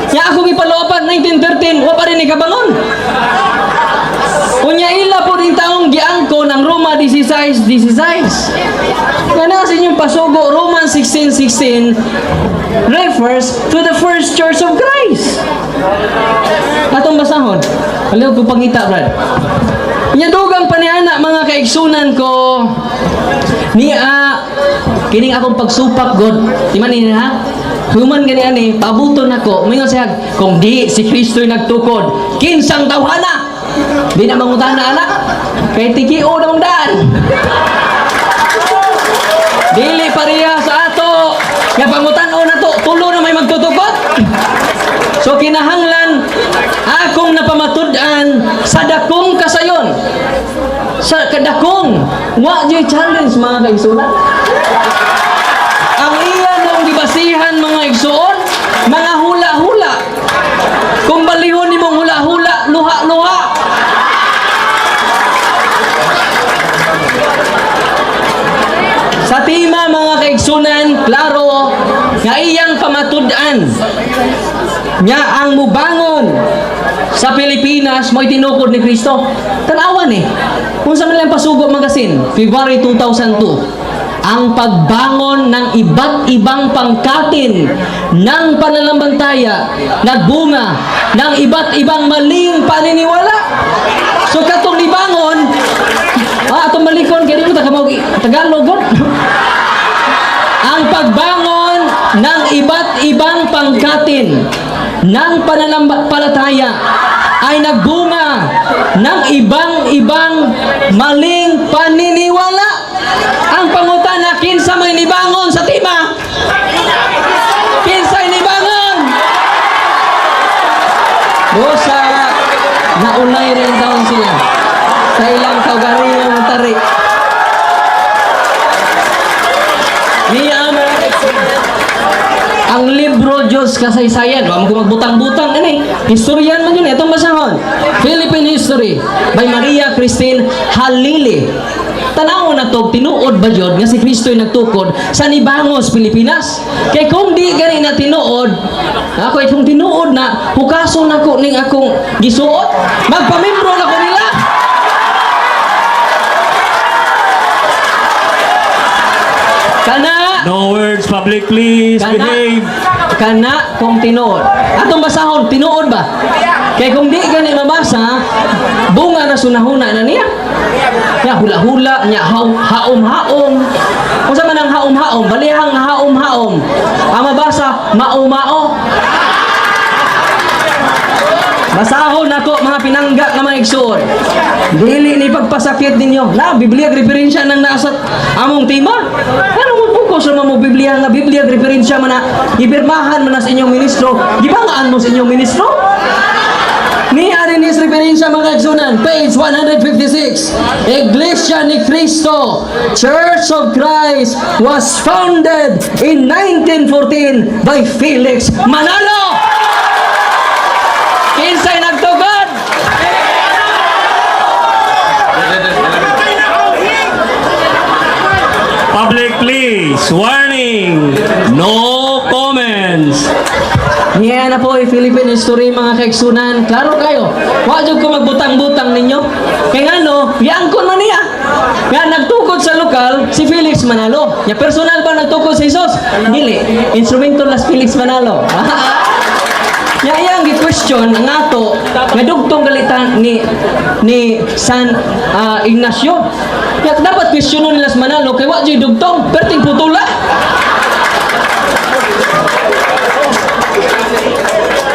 Nga ako gipaloopan 1913, wa pa rin ikabangon. Unya ila po rin taong giangko ng Roma 16:16. Nga na sa inyong pasugo, Romans 16:16 refers to the first church of Christ. Atong basahon. Aliw ko pangita, Brad. Nyadugang paniana mga kaigsunan ko kining akong pagsupak God. Di man ini ha? Human gani ani pabuton ako. Mingon siya kung di si Kristo'y nagtukod, kinsang tawhana. Di na mangutana anak. Kay tikio na mong daan. Dili pareha sa ato. Nga pangutan-o na to, tulo na may magtutukod. So kinahanglan akong napamatud-an sa dakong kasayon. Sa kadakong wa jay challenge mga kaigsunan. Ang iya nung gibasihan mga igsuon, mga hula-hula. Kung balihon nimong hula-hula, luha-luha. Sa tima mga kaigsunan, klaro nga iyang pamatud-an nga ang mubangon sa Pilipinas mo'y tinukod ni Kristo. Tanawan kung saan nilang pasugo magasin, February 2002. ang pagbangon ng iba't ibang pangkatin ng pananampalataya nagbunga ng iba't ibang maling paniniwala. So katong libangon, atong malikon kaya mo Tagalog god. Ang pagbangon ng iba't ibang pangkatin ng pananampalataya ay nagbunga ng ibang maling paniniwala. Ang pangutana, kinsa may nibangon sa tima? Kinsa nibangon? Dosa, naunay rin taon sila sa ilang kaugalingang tari. Ang libro Diyos kasaysayan, wala mo magbutang-butang historian man yun, itong basahon. Philippine History by Maria Christine Halili. Tanaw na to, tinuod ba yun nga si Kristo'y nagtukod sa Nibangos, Pilipinas? Kaya kung di gani na tinuod, ako itong tinuod na hukason ako ning akong gisuot, magpamimbro na ko nila. Kana No words, public please, behave. kana kung tinuod. Atong basahon, tinuod ba? Kaya kung di gani mabasa, bunga na sunahuna na niya. Ya hula-hula, nya haom-haom. Kung sa man ang haom-haom, balihang haom-haom. Ang mabasa, mao-mao. Basahon ako mga pinangga nga mga igsuon. Dili ni pagpasakit ninyo. Na Biblia referensya nang nasa among tema. Ano mo buko sa mga Biblia nga Biblia referensya man na ibirmahan man na sa inyong ministro. Gibangaan mo sa inyong ministro. Ni Arinis referensya mga igsuonan, page 156. Iglesia ni Cristo, Church of Christ was founded in 1914 by Felix Manalo. Kinsay nagtugod? Public please, warning, no comments. Yan na po Philippine history mga kaigsunan. Klaro kayo. Huwag ko magbutang-butang ninyo. Kaya nga no, yangkon man niya. Nga nagtukod sa lokal, si Felix Manalo. Ya personal ba nagtukod sa Jesus? Dili. Instrumento las Felix Manalo. Ya iyang gi-question ang ato nga dugtong galitan ni San Ignacio. Ya dapat questionon nila sa Manalo kay wa jud dugtong perting putula.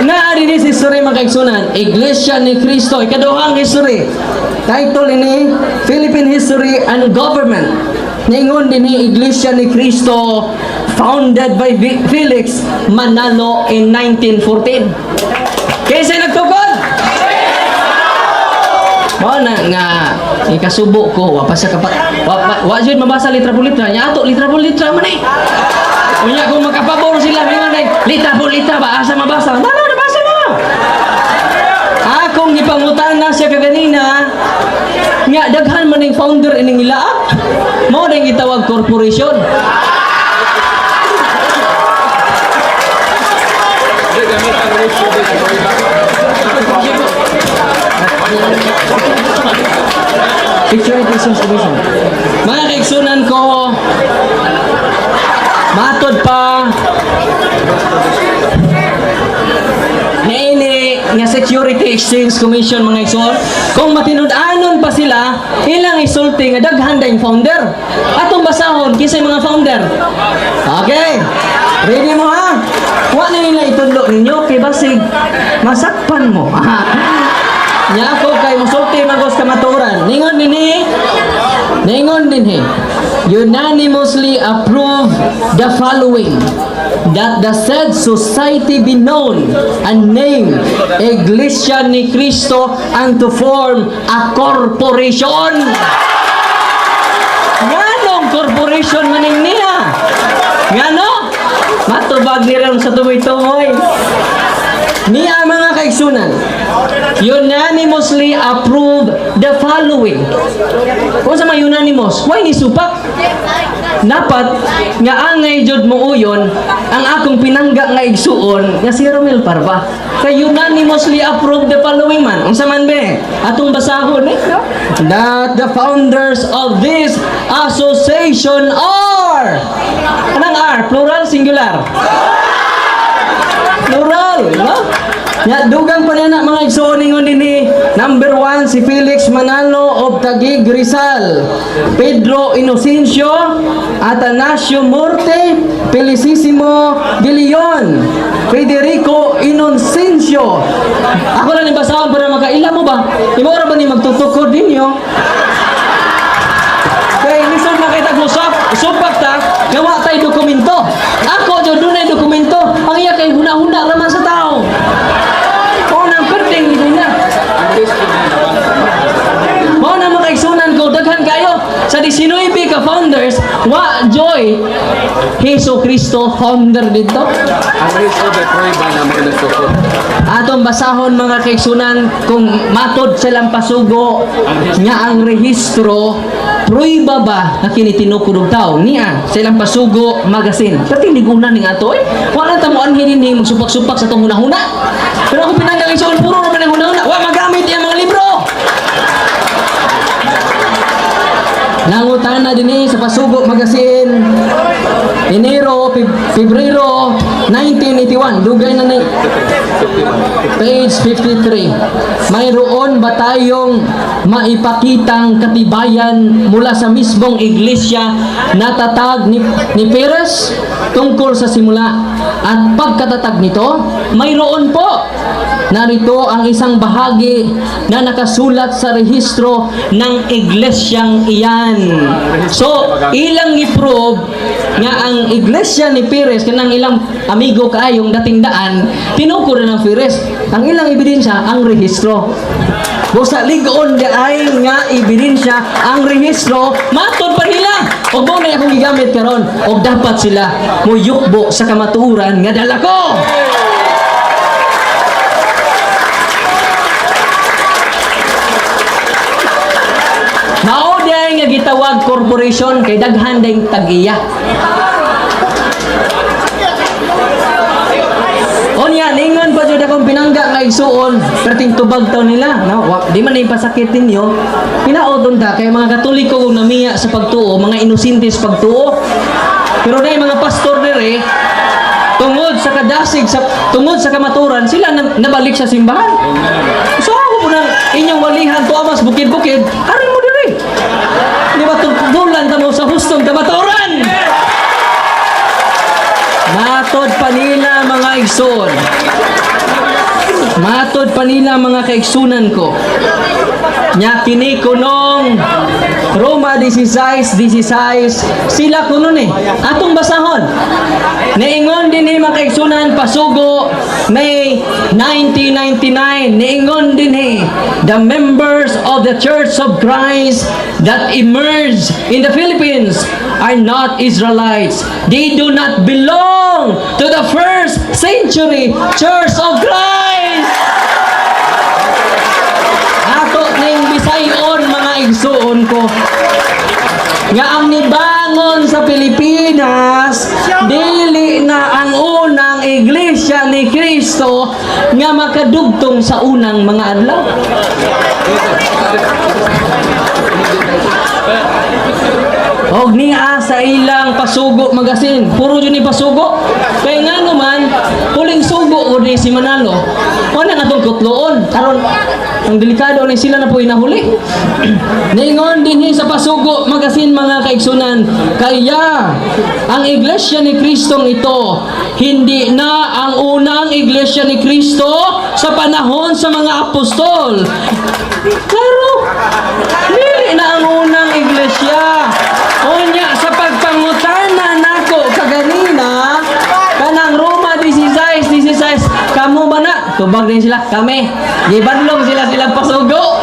Na rin is history mga kaigsunan, Iglesia ni Cristo, ikaduhang history. Title ini Philippine History and Government. Ningon din ni Iglesia ni Cristo, founded by Felix Manalo in 1914. Kaysa nagtukod? Mo na nga ikasubo ko wa pa sa kapat wa jud mabasa litra por litra nya ato litra por litra man eh. Unya kung makapabor sila mingon ay litra por litra ba asa mabasa? Ano nabasa na? Akong gipangutana siya kaganina nga daghan man ning founder ining ilaap. Mo ning gitawag corporation. Picture Christian Commission. Mga kaigsunan ko, matod pa niini nga Security Exchange Commission mga igsoon, kung matinud-anon pa sila, ilang isulti nga daghan da yung founder. Atong basahon, kisay mga founder. Okay, ready mo ha? Wa na nila itudlo ninyo, kay basig masakpan mo. Nya ako kay musulti magos kamaturan. Ningon dinhi. Unanimously approve the following: that the said society be known and named Iglesia ni Cristo and to form a corporation. Nganong corporation maning niya? Ngano? Matubag nilang sa tumoy-tumoy. Niya mga kaigsunan, unanimously approve the following. Kung sa mga unanimous, why ni supak? Dapat nga angay jud mo uyon ang akong pinangga nga igsuon nga si Romel Parva. Kay unanimously approve the following man. Unsa man be? Atong basahon that the founders of this association are, anang are? Plural, singular? Plural, no? Ya, dugang pa na mga igsoon ningon dinhi. Number 1 si Felix Manalo of Taguig Rizal, Pedro Inocencio, Atanasio Morte, Felicissimo De Leon, Federico Inocencio. Ako lang ni basahon para makaila mo ba? Imo ra ba ni magtutukod ninyo? Kaya lisod na kita supak ta, gawa tayo dokumento. Ako dyan doon ay dokumento. Ang iya kay huna-huna raman sa tao. O nang perding din na. Mao na makaigsunan ko, daghan kayo. Sa 19 ka founders, wa joy Hesus Kristo founder dito. Atong basahon mga kaigsunan kung matod silang pasugo nga ang rehistro pruiba ba na kinitinukod og tao niya silang pasugo magazine. Pati ligunan ning ato wala ta mo anhin ni magsupak-supak sa tong hunahuna. Pero ako pinanggang igsoon puro ra man ang hunahuna. Wa magamit ang mga libro. Nangutan na din sa Pasugo Magazine Enero, Pebrero 1981. Dugay na ni page 53. Mayroon ba tayong maipakitang katibayan mula sa mismong iglesia na tatag ni Perez tungkol sa simula at pagkatatag nito? Mayroon po. Narito ang isang bahagi na nakasulat sa rehistro ng iglesyang iyan. So, ilang i-prove nga ang iglesia ni Perez, kanang ilang amigo kaayong dating daan, tinukod ng Perez. Ang ilang ebidensya, ang rehistro. Busa ligon di ay nga ebidensya ang rehistro, matod pa nila. O mo na akong gigamit karon, o dapat sila muyukbo sa kamaturan nga dala ko. Mao day nga gitawag corporation kay daghan day tag-iya. Onya ningon pa jud akong pinangga nga igsuon perting tubag taw nila. No, di man ipasakit ninyo. Pinaodon ta kay mga Katoliko kung namiya sa pagtuo, mga inosente sa pagtuo. Pero day mga pastor dire tungod sa kadasig tungod sa kamaturan sila nabalik sa simbahan. So ako po nang inyong walihan to amas bukid-bukid, aron mo diri. Di ba tungkulan ta mo sa hustong kamaturan? Matod pa nila mga igsoon. Matod pa nila mga kaigsunan ko. Nya kini kunong Roma 16:16 sila kuno ni atong basahon. Niingon din ni mga kaigsunan pasugo May 1999. Niingon din ni the members of the Church of Christ that emerged in the Philippines are not Israelites. They do not belong to the first century Church of Christ. Ato ning bisayon mga igsuon ko nga ang nibangon sa Pilipinas dili na ang unang iglesia ni Kristo nga makadugtong sa unang mga adlaw. Og niya sa ilang pasugo magazine, puro yun ni pasugo. Kaya nga naman, huling sugo ko ni si Manalo. Wala nga itong kutloon. Karon ang delikado ni sila na po inahuli. Ningon din sa pasugo magazine mga kaigsunan. Kaya ang iglesia ni Kristong ito, hindi na ang unang iglesia ni Kristo sa panahon sa mga apostol. Pero, hindi na ang unang iglesia. Unya sa pagpangutana nako kaganina kanang Roma 16:16 kamo ba na tubag din sila kami gibadlong silang pasugo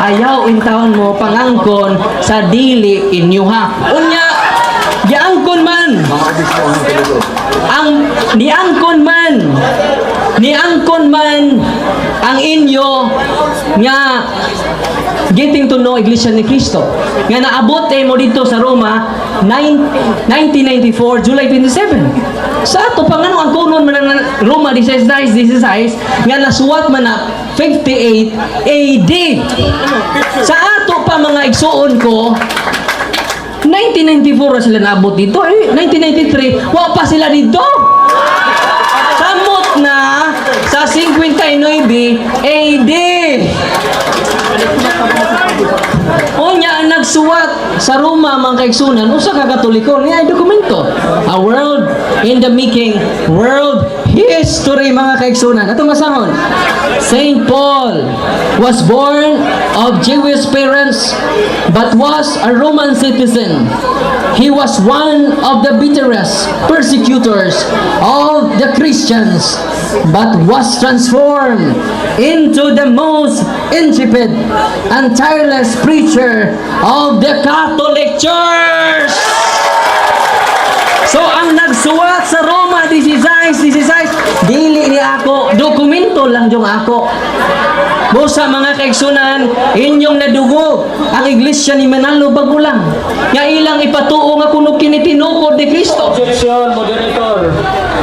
ayaw intawon mo pangangkon sa dili inyo ha unya giangkon man ang diangkon man niangkon man ang inyo nga getting to know Iglesia ni Cristo. Nga naabot mo dito sa Roma 1994, July 27. Sa ato pa nga ang kunon man ng Roma 16 nga nasuwat man na 58 AD. Sa ato pa mga igsuon ko 1994 na sila naabot dito. 1993, wa pa sila dito. Samot na sa 59 AD. Unya ang nagsuwat sa Roma mga kaigsunan, usa ka Katoliko niya ay dokumento. A world in the making, world history mga kaigsunan. Atong masahon. Saint Paul was born of Jewish parents but was a Roman citizen. He was one of the bitterest persecutors of the Christians but was transformed into the most intrepid and tireless preacher of the Catholic Church. So ang nagsuwat sa Roma 16, dili ni ako, dokumento lang yung ako. Busa mga kaigsunan, inyong nadugog ang iglesia ni Manalo bago lang. Nga ilang ipatuo nga kuno kini tinukod ni Kristo. Objection, moderator.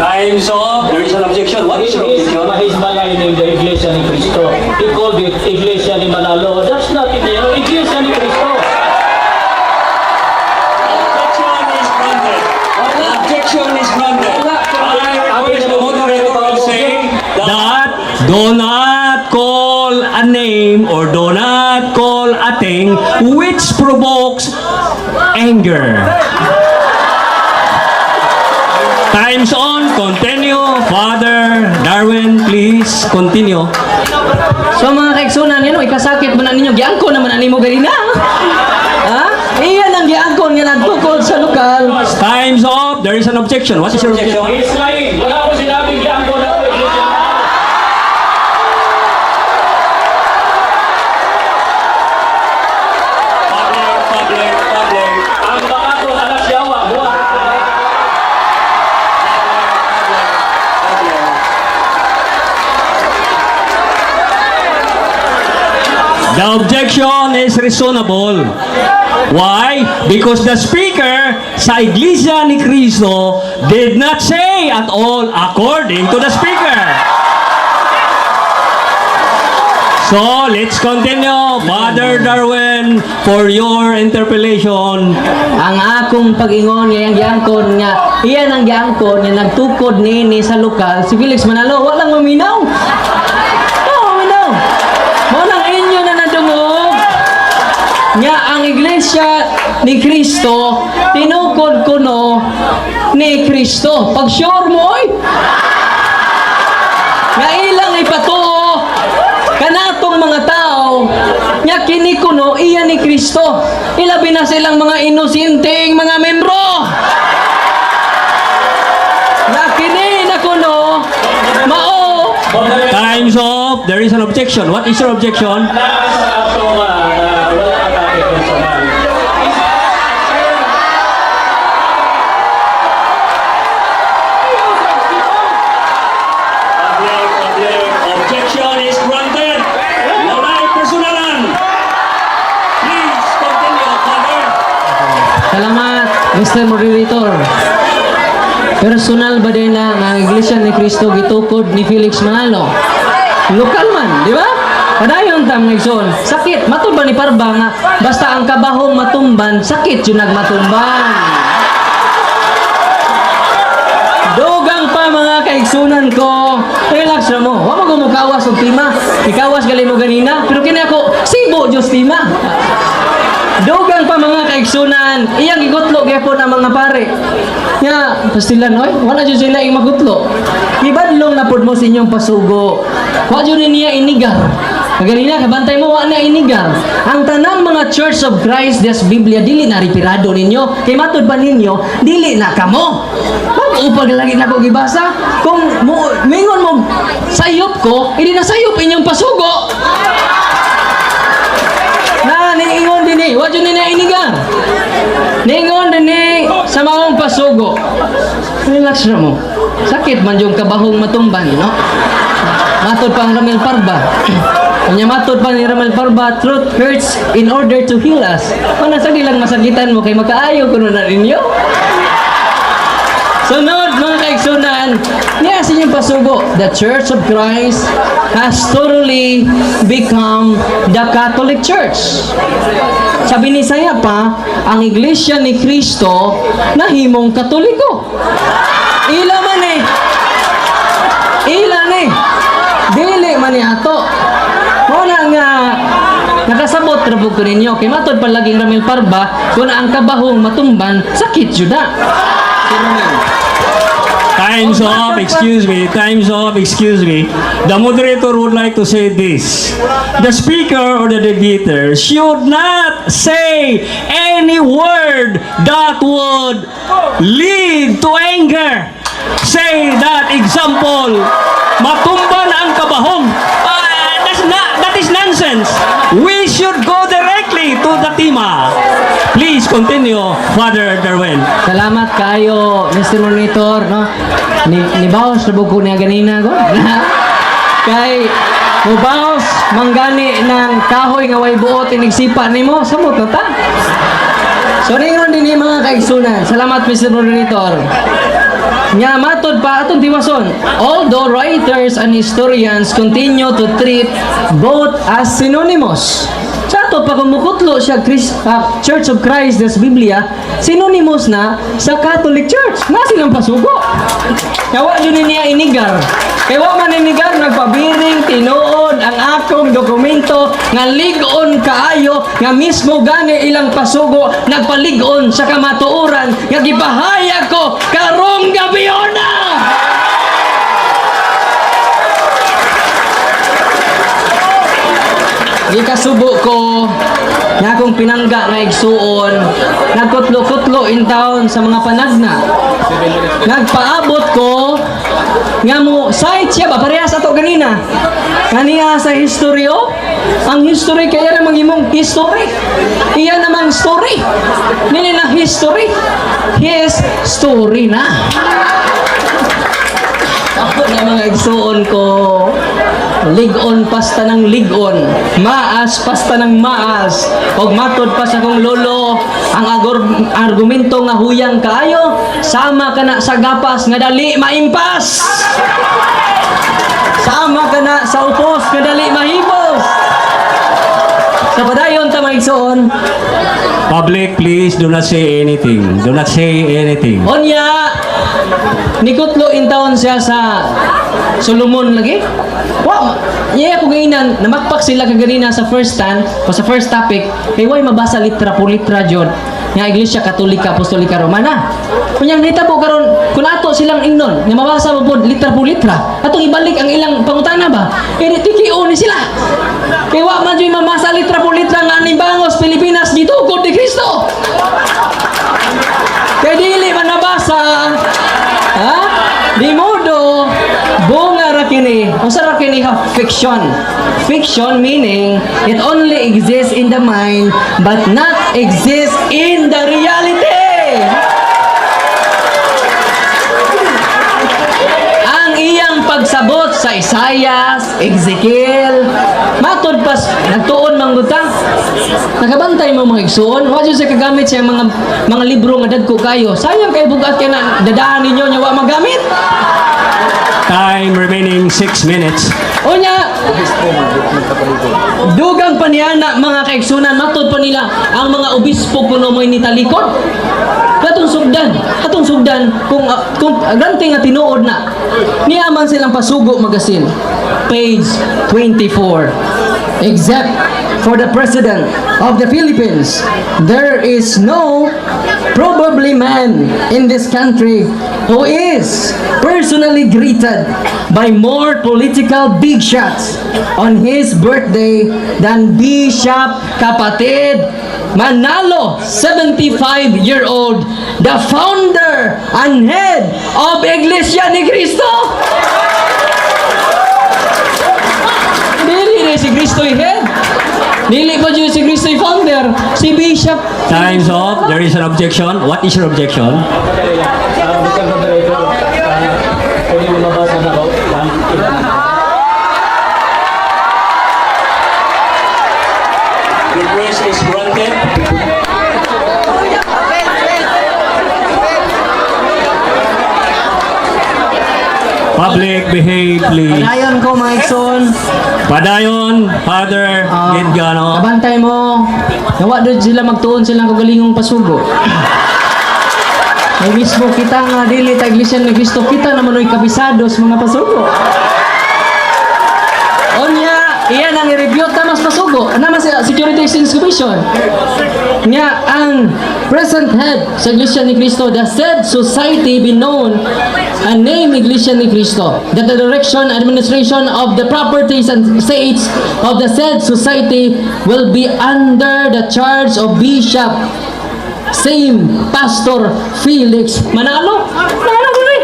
Times of, there is an objection. What is your objection? Mahismalain ng the Iglesia ni Cristo. He called it Iglesia ni Manalo. That's not it. Iglesia ni Cristo. Objection is granted. Objection is granted. I wish the moderator will say that do not call a name or do not call a thing which provokes anger. Time's on. Continue. Father Darwin, please continue. So mga kaigsunan, yan o, ikasakit mo na ninyo, giangko naman na nimo ganina. Ha? Iyan ang giangkon nga nagtukod sa lokal. Time's up. There is an objection. What is your objection? He's lying. Wala ko sinabing yan ko na po Iglesia. Public. Ang baka ko alas yawa. Buwan. The objection is reasonable. Why? Because the speaker sa Iglesia ni Cristo did not say at all according to the speaker. So, let's continue. Father Darwin, for your interpellation. Ang akong pag-ingon nga yang giangkon nga, iyan ang giangkon nga nagtukod nini sa lokal, si Felix Manalo, walang maminaw. Maminaw. Mo nang inyo na nadungog. Nga ang iglesia ni Kristo, tinukod kuno ni Kristo. Pag sure mo, oy. Nga ilang ipatuo kanatong mga tao nga kini kuno iya ni Kristo. Ilabi na silang mga inosenteng mga membro. Nga kini na kuno mao. Time's up. There is an objection. What is your objection? Objection is granted. Wala personalan. Please continue, Father. Salamat, Mr. Moderator. Personal ba din na ang Iglesia ni Cristo gitukod ni Felix Manalo? Lokal man, di ba? Padayon tam ngayson. Sakit, matud ba ni Parba nga basta ang kabahong matumban, sakit yun nagmatumban. Dogang pa mga kaigsunan ko. Relax na mo. Huwag mo mukawas og tima. Ikawas gali mo ganina. Pero kini ako, sibo Diyos tima. Dogang pa mga kaigsunan. Iyang gigutlo gyapon ang mga pare. Nga, pastilan, oy, wala dyan sila yung magutlo. Ibadlong na pod mo sa inyong pasugo. Huwag dyan niya inigar. Kaganina, kabantay mo, wala na inigar. Ang tanang mga Church of Christ des Biblia, dili na ripirado ninyo. Kay matod pa ninyo, dili na kamo. Upag lagi na ko gibasa. Kung mingon mo sayop ko, hindi na sayop inyong pasugo. Na, niingon din eh. Huwag dyan na inigar. Niingon din eh sa maong pasugo. Relax na mo. Sakit man yung kabahong matumban, no? Matod pa ang Ramil Parba. Kanya matod pa ni Ramil Parba, truth hurts in order to heal us. Kung nasa lang masagitan mo, kay magkaayo ko na ninyo. Sunod, mga kaigsunan, niya sa inyong pasugo, the Church of Christ has totally become the Catholic Church. Sabi ni Saya pa, ang Iglesia ni Cristo nahimong Katoliko. Ila man eh. Ila ni. Dili man ni ato. Wala nga nakasabot rabog ko ninyo. Kay matod palaging Ramil Parba, kung ang kabahong matumban, sakit juda. Time's up, excuse me. Time's up, excuse me. The moderator would like to say this. The speaker or the debater should not say any word that would lead to anger. Say that example, matumban ang kabahong. That is nonsense. We should go directly to the tema. Please continue, Father Darwin. Salamat kayo, Mr. Monitor, no? Nibawas na buko niya ganina ko. Kay mubawas manggani ng kahoy nga way buot inigsipa nimo sa mo ta. So ringon din ni mga kaigsunan. Salamat, Mr. Monitor. Nga matod pa atong tiwason. Although writers and historians continue to treat both as synonymous. Sa ato pa kumukutlo siya Church of Christ des Biblia, synonymous na sa Catholic Church. Na silang pasugo. Kawa yun niya inigar. Kaya man inigar, nagpabiring, tinuod ang akong dokumento nga ligon kaayo nga mismo gani ilang pasugo nagpaligon sa kamatuoran nga gibahayag ko karong gabiona. Gikasubo ko nga akong pinangga nga igsuon, nagkutlo-kutlo in town sa mga panagna. Nagpaabot ko nga mo site siya ba parehas ato ganina. Kaniya sa historyo, ang history kaya namang imong history. Iya namang story. Nini na history. His story na. Ako na mga igsuon ko, ligon pasta ng ligon, maas pasta ng maas, og matod pa sa kong lolo, ang argumento nga huyang kaayo, sama ka na sa gapas nga dali maimpas. Sama ka na sa upos nga dali mahibos. Sa padayon ta mga igsuon. Public, please do not say anything. Do not say anything. Onya, nikutlo in town siya sa Solomon lagi. Wow, iya ko ganyan, namakpak sila kaganina sa first stand o sa first topic, kay way mabasa litra po litra jud nga Iglesia Katolika Apostolika Romana. Kunyang nitabo karon kun ato silang ingnon, nga mabasa mo pod litra po litra, atong ibalik ang ilang pangutana ba? Kay tikio ni sila. Kay wa man jud mamasa litra po litra nga ni Bangos Pilipinas gitukod ni Kristo. Kay dili man nabasa, ha? Di modo bunga ra kini. Unsa ra kini ha? Fiction. Fiction meaning it only exists in the mind but not exists in the reality. Ang iyang pagsabot sa Isaiah, Ezekiel, matod pas nagtuon manggutang. Nakabantay mo mga igsuon, wa jud sa kagamit sa mga libro nga dagko kayo. Sayang kay bugat kay na dadaan ninyo nya wa magamit. Time remaining 6 minutes. Unya, dugang pa niya na mga kaigsunan, matod pa nila ang mga obispo kuno mo'y nitalikod. Katong sugdan, kung granting nga tinuod na, niyaman silang pasugo magasin. Page 24. Except for the President of the Philippines, there is no probably man in this country who is personally greeted by more political big shots on his birthday than Bishop Kapatid Manalo, 75-year-old, the founder and head of Iglesia ni Cristo. Dili si Cristo head. Dili pa dyan si Cristo founder. Si Bishop. Time's up. There is an objection. What is your objection? request is granted. Public, behave, please. Padayon ko mga igsoon. Padayon, Father Gidgano. Kabantay mo. Nawa doon sila magtuon silang kagalingong pasugo. May mismo kita nga dili ta iglesia ni Kristo kita naman oy kabisados mga pasugo. Onya, iyan ang i-review ta mas pasugo. Ana mas Security Exchange Commission. Nga ang present head sa Iglesia ni Cristo, the said society be known and name Iglesia ni Cristo, that the direction, administration of the properties and estates of the said society will be under the charge of Bishop same Pastor Felix Manalo. Manalo rin.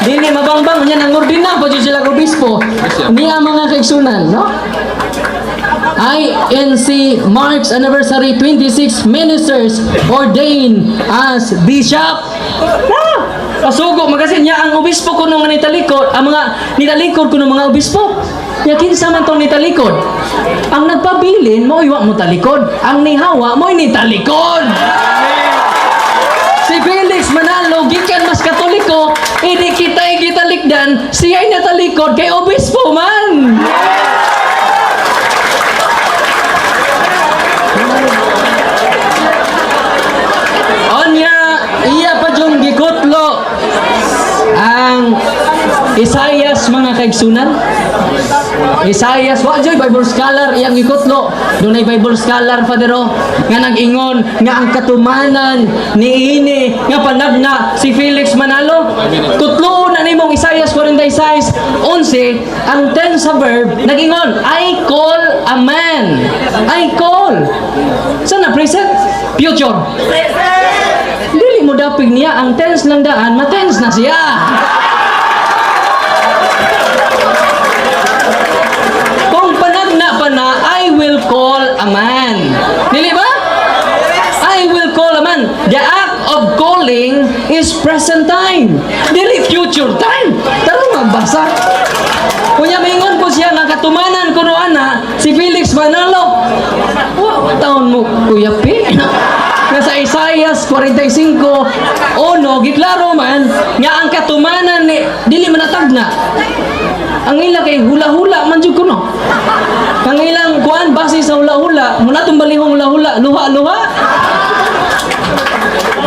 Dili mabangbang niya nang ordina pa dyan sila obispo. Niya mga kaigsunan, no? INC marks anniversary 26 ministers ordained as bishop. Pasugo magasin niya ang obispo kuno nga nitalikod, ang mga nitalikod kuno mga obispo. Ya kinsa man tong nitalikod? Ang nagpabilin mo iwa mo talikod, ang nihawa mo nitalikod. Si Felix Manalo gikan mas katoliko, hindi kita gitalikdan, siya ay natalikod kay obispo man. Onya, iya pa yung gikutlo ang Isaias mga kaigsunan. Isaias, wa joy Bible scholar iyang gikutlo. Doon ay Bible scholar Fadero nga nag-ingon nga ang katumanan ni ini nga panagna si Felix Manalo. Tutlo na nimong Isaias 46:11 ang tense sa verb nag-ingon I call a man. I call. Sana present? Future. Dili mo dapig niya ang tense lang daan, ma-tense na siya. Kung panagna pa na, I will call a man. Dili ba? I will call a man. The act of calling is present time. Dili future time. Taro magbasa. Kunya maingon ko siya nga katumanan kuno ana si Felix Manalo. Taon mo Kuya P. Nasa Isaias 45:1 giklaro man nga ang katumanan ni dili manatag na. Ang ila kay hula-hula man jud kuno. Kang ilang kuan base sa hula-hula, muna tumbalihong hula-hula, luha-luha.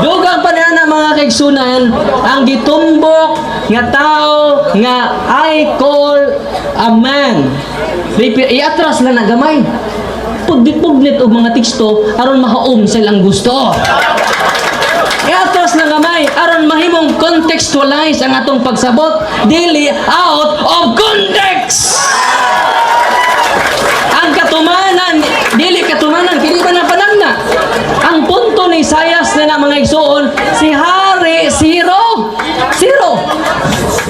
Dugang panana mga kaigsunan, ang gitumbok nga tao nga I call a man. Iatras lang na gamay. Puglit-puglit og mga teksto aron mahaom sa ilang gusto. Iatras na gamay aron mahimong contextualize ang atong pagsabot dili out of context. Ang katumanan dili katumanan kini ba na panagna. Ang punto ni Isaias na mga igsoon si Hari zero.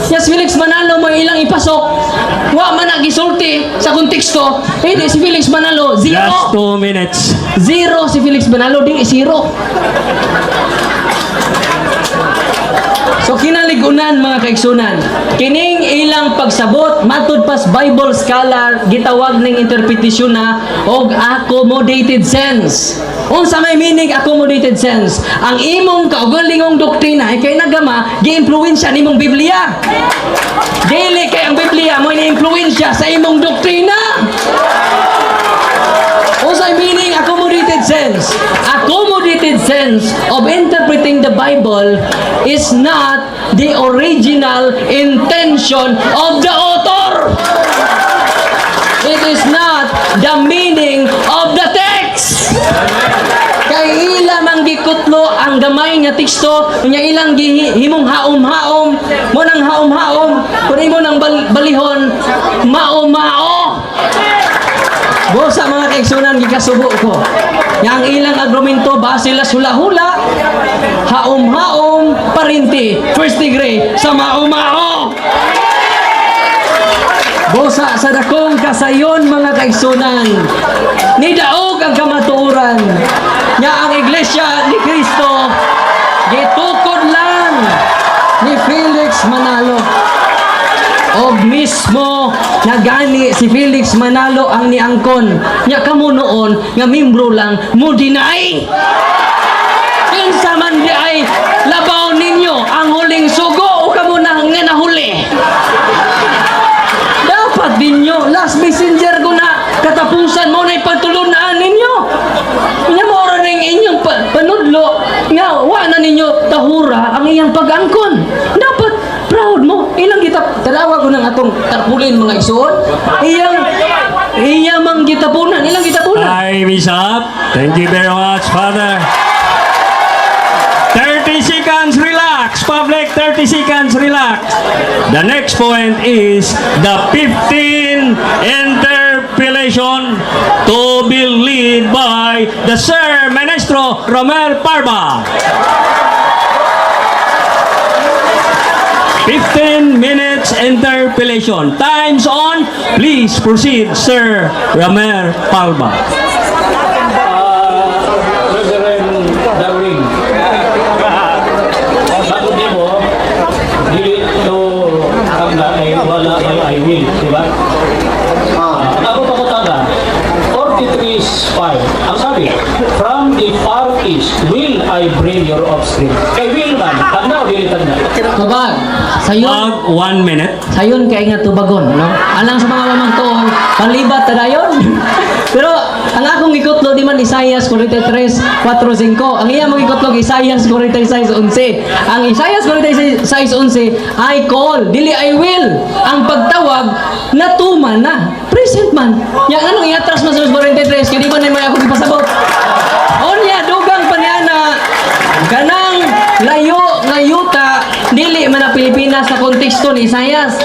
Yes, Felix Manalo mo ilang ipasok. Wa man nagisulti sa konteksto. Hindi si Felix Manalo zero. Last 2 minutes. Zero si Felix Manalo di zero. So kinaligunan mga kaigsunan, kining ilang pagsabot matud pas Bible scholar gitawag ning interpretasyon na og accommodated sense. Unsa may meaning accommodated sense? Ang imong kaugalingong doktrina ay kay nagama gi-impluwensya nimong Biblia. Dili kay ang Biblia mo ni-impluwensya sa imong doktrina. Unsay meaning accommodated sense? Accommodated sense of interpreting the Bible is not the original intention of the author. It is not the meaning of the text. Kay ila mang gikutlo ang gamay nga teksto, nya ilang himong haom-haom, mo nang haom-haom, kun imo nang balihon, mao-mao. Bosa mga kaigsunan gikasubo ko. Yang ilang argumento base la hula-hula, haom-haom, parinti, first degree sa mao-mao. Bosa sa dakong kasayon mga kaigsunan, nidaog ang kamatuoran nga ang Iglesia ni Cristo gitukod lang ni Felix Manalo. Og mismo nagani si Felix Manalo ang niangkon. Nya kamo noon nga membro lang mo deny. Kinsa man di ay labaw ninyo ang huling sugo o kamo na nga nahuli. Dapat ninyo last messenger ko na katapusan mo na ipagtulunan ninyo. Nya mo ra ning inyong panudlo nga wa na ninyo tahura ang iyang pag-angkon. Dapat proud mo. Ilang kita tanawa ko ng atong tarpulin mga isuon. Iyang mang gitapunan. Ilang gitapunan. Time is up. Thank you very much, Father. 30 seconds, relax. Public, 30 seconds, relax. The next point is the 15 interpellation to be led by the Sir Ministro Romel Parva. 15 minutes interpellation. Time's on. Please proceed, Sir Romel Parva. Reverend Darwin, bago di mo, dili to ang ay wala ay I will, di ba? Ako pa ko taga, 43:5. Ang sabi, from the far east will I bring your offspring. Kay will man, tanda o dili tanda? Tubag. Sayon. Mag 1 minute. Sayon kay nga tubagon, no? Alang sa mga mamangtuon, panlibat ta dayon. Pero ang akong ikotlo di man Isaias 43:4-5. Ang iya mong ikotlog Isaias 46:11. Ang Isaias 46:11 I call, dili I will. Ang pagtawag natuman na, present man. Yang anong iatras man sa 43 kay di man may ako ipasabot. Onya dugang paniana kanang layo nga yuta dili man ang Pilipinas sa konteksto ni Isaias.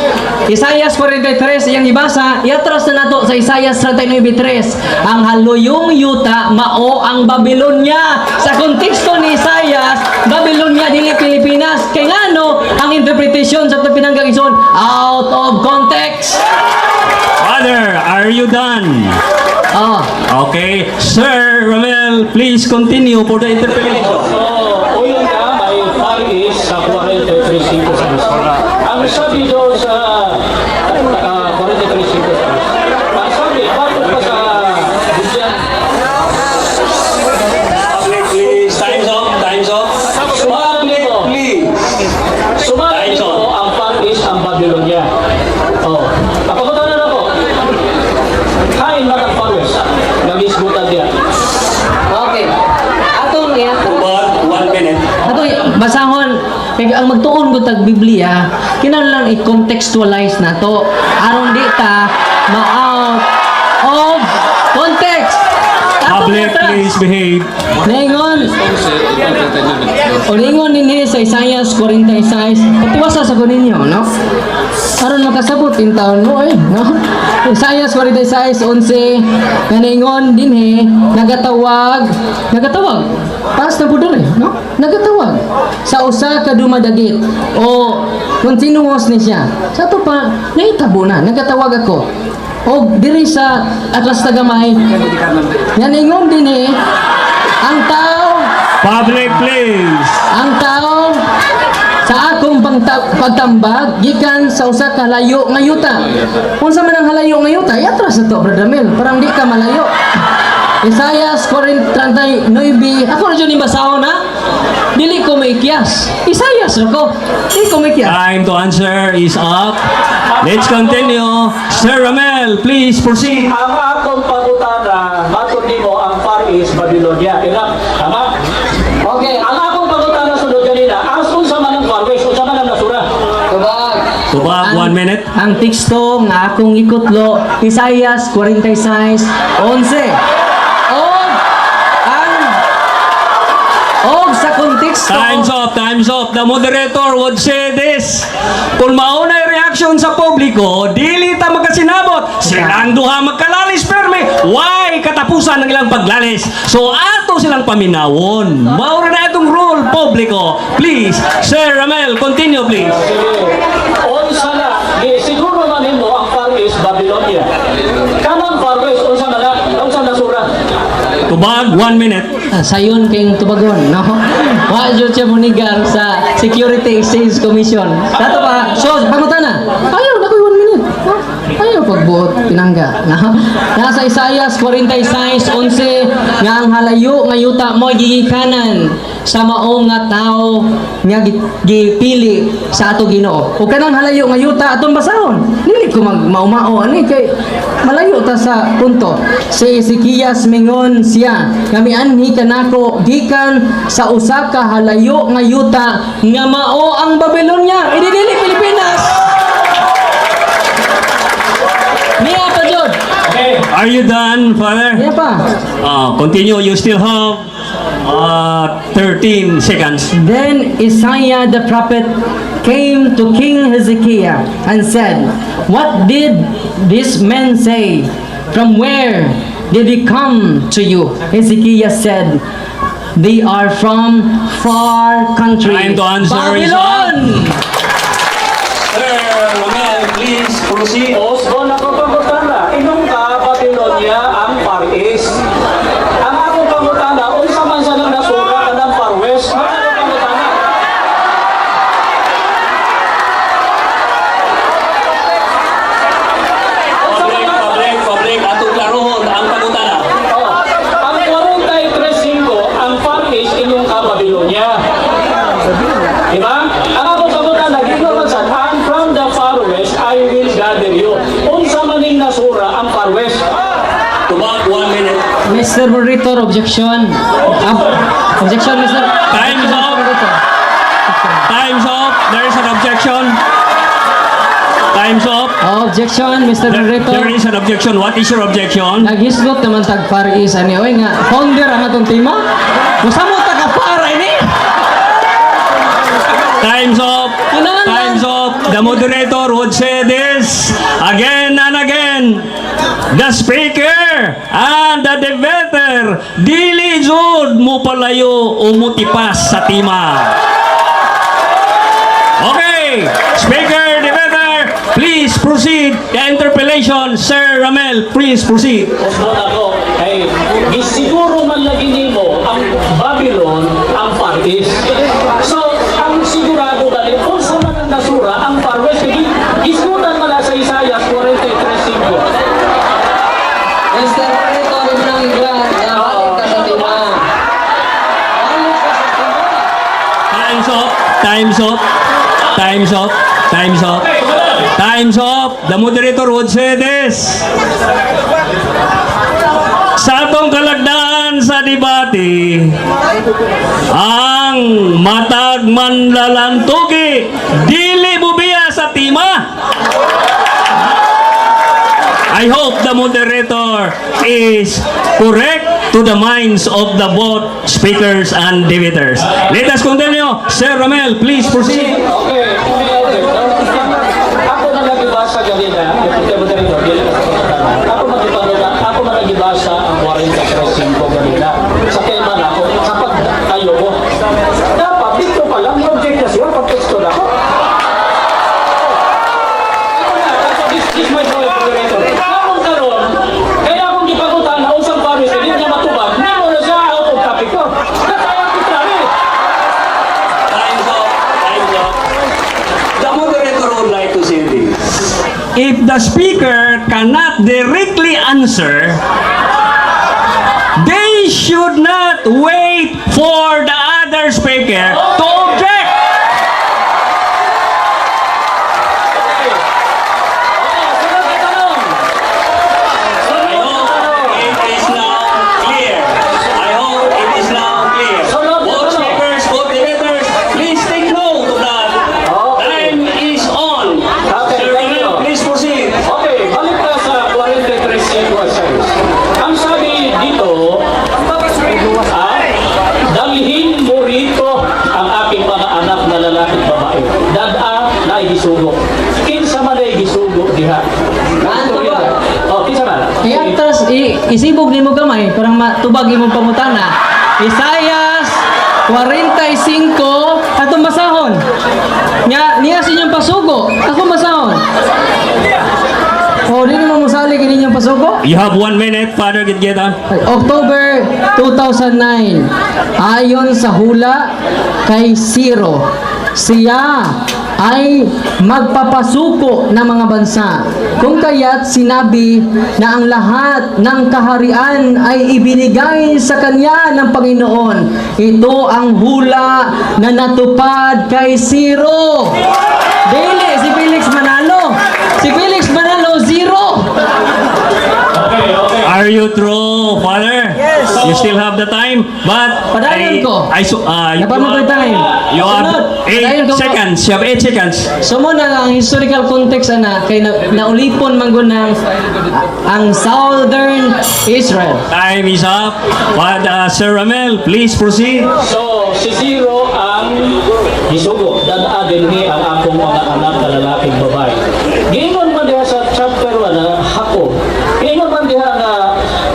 Isaias 43 iyang ibasa, iatras na nato sa Isaias 39:3. Ang haluyong yuta mao ang Babylonia. Sa konteksto ni Isaias, Babylonia dili Pilipinas. Kay ngano ang interpretation sa pinanggang ison out of context. Father, are you done? Oh, Okay. Sir Romel, please continue for the interpellation. So, uyon ka, may far east sa 43:5 sa isa. Ang sabi doon sa 43:5 sa isa. Ang sabi, bakit pa sa Biblia? Time's up. Time's up. Sumabi nito ang far east ang Babylonia. Oh, kapagutan na ako. Kain man ang far west. Nag-isbutan diya. okay. Atong iatras. About 1 minute. Ato basahon kay ang magtuon ko tag Biblia kinahanglan i-contextualize na to aron di ta ma-out of context. Public, please behave. Ningon. O ningon ninyo sa Isaias 46. Patiwasa sa kuninyo, no? Aron makasabot in taon mo no? Isaias 46:11 naningon dinhi nagatawag. Pas na pud no? Nagatawag sa usa ka dumadagit o continuous ni siya. Sa to pa nahitabo na nagatawag ako. O diri sa Atlas Tagamay naningon dinhi ang tao Public, please. sa akong pagtambag gikan sa usa ka layo nga yuta. Unsa man ang halayo nga yuta? Iatras na to, Brother Mel. Parang di ka malayo. Isaias 39, ako na dyan ibasahon ha? Dili ko may kiyas. Isaias na ko. Dili ko may kiyas. Time to answer is up. Let's continue. Sir Romel, please proceed. Ang akong pagutana, matod nimo ang far east Babylonia. Kaya, tama? Okay, ang akong pagutana sunod kanina, ang unsa man ang far west, unsa man ang nasura. Subak, 1 minute. Ang teksto nga akong ikutlo, Isaias 46:11. Og sa konteksto Time's up. The moderator would say this. Kung mauna yung reaction sa publiko, dili ta magkasinabot. Silang duha magkalalis perme. Why katapusan ng ilang paglalis? So ato silang paminawon. Maura na itong rule, publiko. Please, Sir Romel, continue please. Unsa na, siguro man nimo ang far east Babylonia. Kanang far west, unsa nasura. Tubag, 1 minute. sayon kayong tubagon, no? Wa jud siya munigar sa Security Exchange Commission. Dato pa, so pangutana. Ayaw na ko'y pagbuot pinangga. Nasa Isaias 46:11 nga ang halayo nga yuta mo gigikanan sa mao nga tao nga gipili sa ato Ginoo. O kanang halayo nga yuta aton basahon. Dili ko maumao ani kay malayo ta sa punto. Si Ezekias mingon siya, kami anhi kanako gikan sa usa ka halayo nga yuta nga mao ang Babylonia. Idili Pilipinas. Niya pa jud. Okay. Are you done, Father? Niya pa. Continue. You still have 13 seconds. Then Isaiah the prophet came to King Hezekiah and said, "What did this man say? From where did he come to you?" Hezekiah said, "They are from far country." Time to answer, Babylon! Sir Romel, please proceed. Osbo na ko pangutana, inong ka Babylonia ang Far East. Ang akong pangutana, unsa man sa nang nasura ka ng Far West? Ano ang pangutana? Public, atong klarohon ang pagutana. Ang 43.5 ang Far East inyong ka Babylonia. Diba? Ang akong pangutana, gino man sa I'm from the Far West, I will gather you. Unsa maning nasura ang Far West? About 1 minute. Mr. Moderator, objection. Objection, Mr. Time's up. Moderator. Time's up. There is an objection. Time's up. Objection, Mr. Moderator. There is an objection. What is your objection? Naghisgot naman tag Far East ani oy nga founder ang atong tema. Musamot ta ka para ini. Time's up. Time's up. The moderator would say this again and again. The speaker and the debater dili jud mo palayo o mutipas sa tima. Okay, speaker, debater, please proceed. The interpellation, Sir Ramel, please proceed. Osbo na ko, ay gisiguro man lagi nimo ang Babylon ang Far East. So, ang sigurado dali kung sa man ang nasura ang Far West, gisgutan man sa Isaiah 43.5. Mr. Moderator, ibang grant na balik ka sa tema. Balik ka sa tema. Time's up. Time's up. Time's up. Time's up. Time's up. The moderator would say this. Sa atong kalagdaan sa debate, ang matag manlalantugi, dili bubiya sa tima. I hope the moderator is correct to the minds of the both speakers and debaters. Let us continue. Sir Ramel, please proceed. Okay, ako na nagibasa ganina, ako na nagibasa ang 43.5 ganina. Sa tema na ako, kapag tayo ko, dapat dito pa lang, object na siya, pag-text ko na ako. This is my point, moderator. Kapag karoon, kaya akong gipagutan na usang paris, hindi niya matubag, hindi mo na siya out of topic ko. Nasayang kitrari. Time's up. Time's up. The moderator would like to say this. If the speaker cannot directly answer, they should not wait for the other speaker to object. Sunod na tanong. I hope it is now clear. I hope it is now clear. Both speakers, both debaters, please take note of that. Time is on. Sir Ramel, please proceed. Okay, balik na sa 43.5. Ang sabi dito, dalhin mo rito ang aking mga anak na lalaki at babae. Dada na igisugo. Kinsa man ay igisugo diha. Oh, kinsa man? Iatras, isibog ni mo gamay, parang matubag imong pangutana. Isaias 45, atong basahon. Niya sinyang pasugo, atong basahon. Oh, di naman musali kini yung pasuko? You have 1 minute, Father Gidgetan. October 2009, ayon sa hula kay Zero, siya ay magpapasuko ng mga bansa. Kung kaya't sinabi na ang lahat ng kaharian ay ibinigay sa kanya ng Panginoon. Ito ang hula na natupad kay Zero. Dili, si Felix Manalo. Si Felix Manalo, 0. Okay, okay. Are you true, Father? Yes. You still have the time, but Padayon ko. Napanood ko yung time. You Sunod. have Padayon 8 ko. seconds. You have 8 seconds. So muna ang historical context ana kay naulipon man gud ng ang Southern Israel. Time is up. But Sir Ramel, please proceed. So, si Zero ang isugo. Dadaan ni ang akong mga anak na lalaking babae. Giingon man diha sa chapter 1 na hako. Giingon man diha na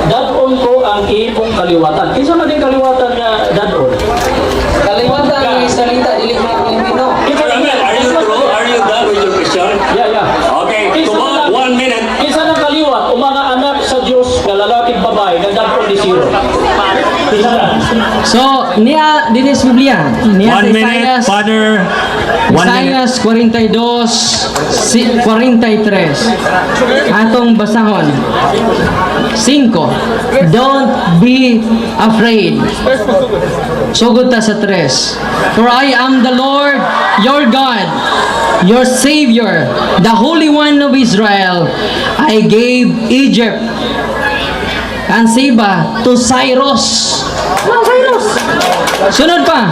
dadon ko ang imong kaliwatan. Kinsa man di kaliwatan nga dadon? Kaliwatan ang salita dili man Pilipino. Kinsa man- Are you done with your question? Yeah, yeah. Okay, Kinsa about man- 1 minute. Kinsa nang kaliwat o mga anak sa Dios nga lalaking babae nga dadon ni Zero? Kinsa na? So niya dinhi sa Biblia. Niya 1 sa minute, Isaias, Father. 1 minute. Isaias 42, 43. Atong basahon. 5. Don't be afraid. Sugod ta sa 3. For I am the Lord, your God, your Savior, the Holy One of Israel. I gave Egypt and Seba to Cyrus. Cyrus. Sunod pa.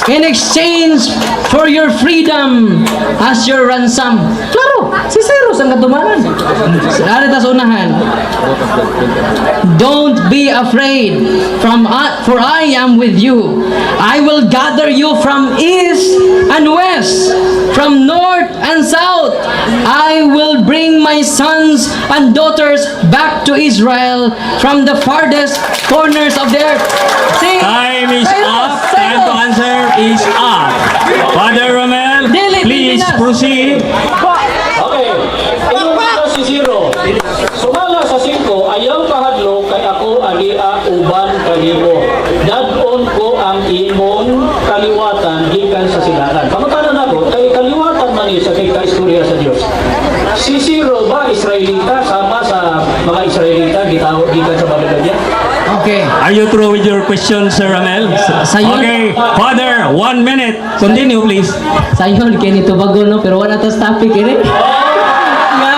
In exchange for your freedom as your ransom. Klaro, si Cyrus ang katumaran. Dari ta sa unahan. Don't be afraid, for I am with you. I will gather you from east and west, from north and south. I will bring my sons and daughters back to Israel from the farthest corners of the earth. See? Time is Cyrus, up. Time to Cyrus. answer is up. Father Ramel, Dili, please Pilipinas. proceed. Okay. Ingon na si Zero. Sumala sa 5, ayaw kahadlo kay ako alia uban kanimo. Dadon ko ang imong kaliwatan gikan sa silangan. Pangutanan ako kay kaliwatan man ni sa kay kaistorya sa Dios. Si Zero ba Israelita sama sa mga Israelita gitawag gikan sa Babylonia? Okay. Are you through with your question, Sir Ramel? Sayon. Okay, Father, 1 minute. Continue, please. Sayon kay nito bago no pero wala tas topic ini. Nga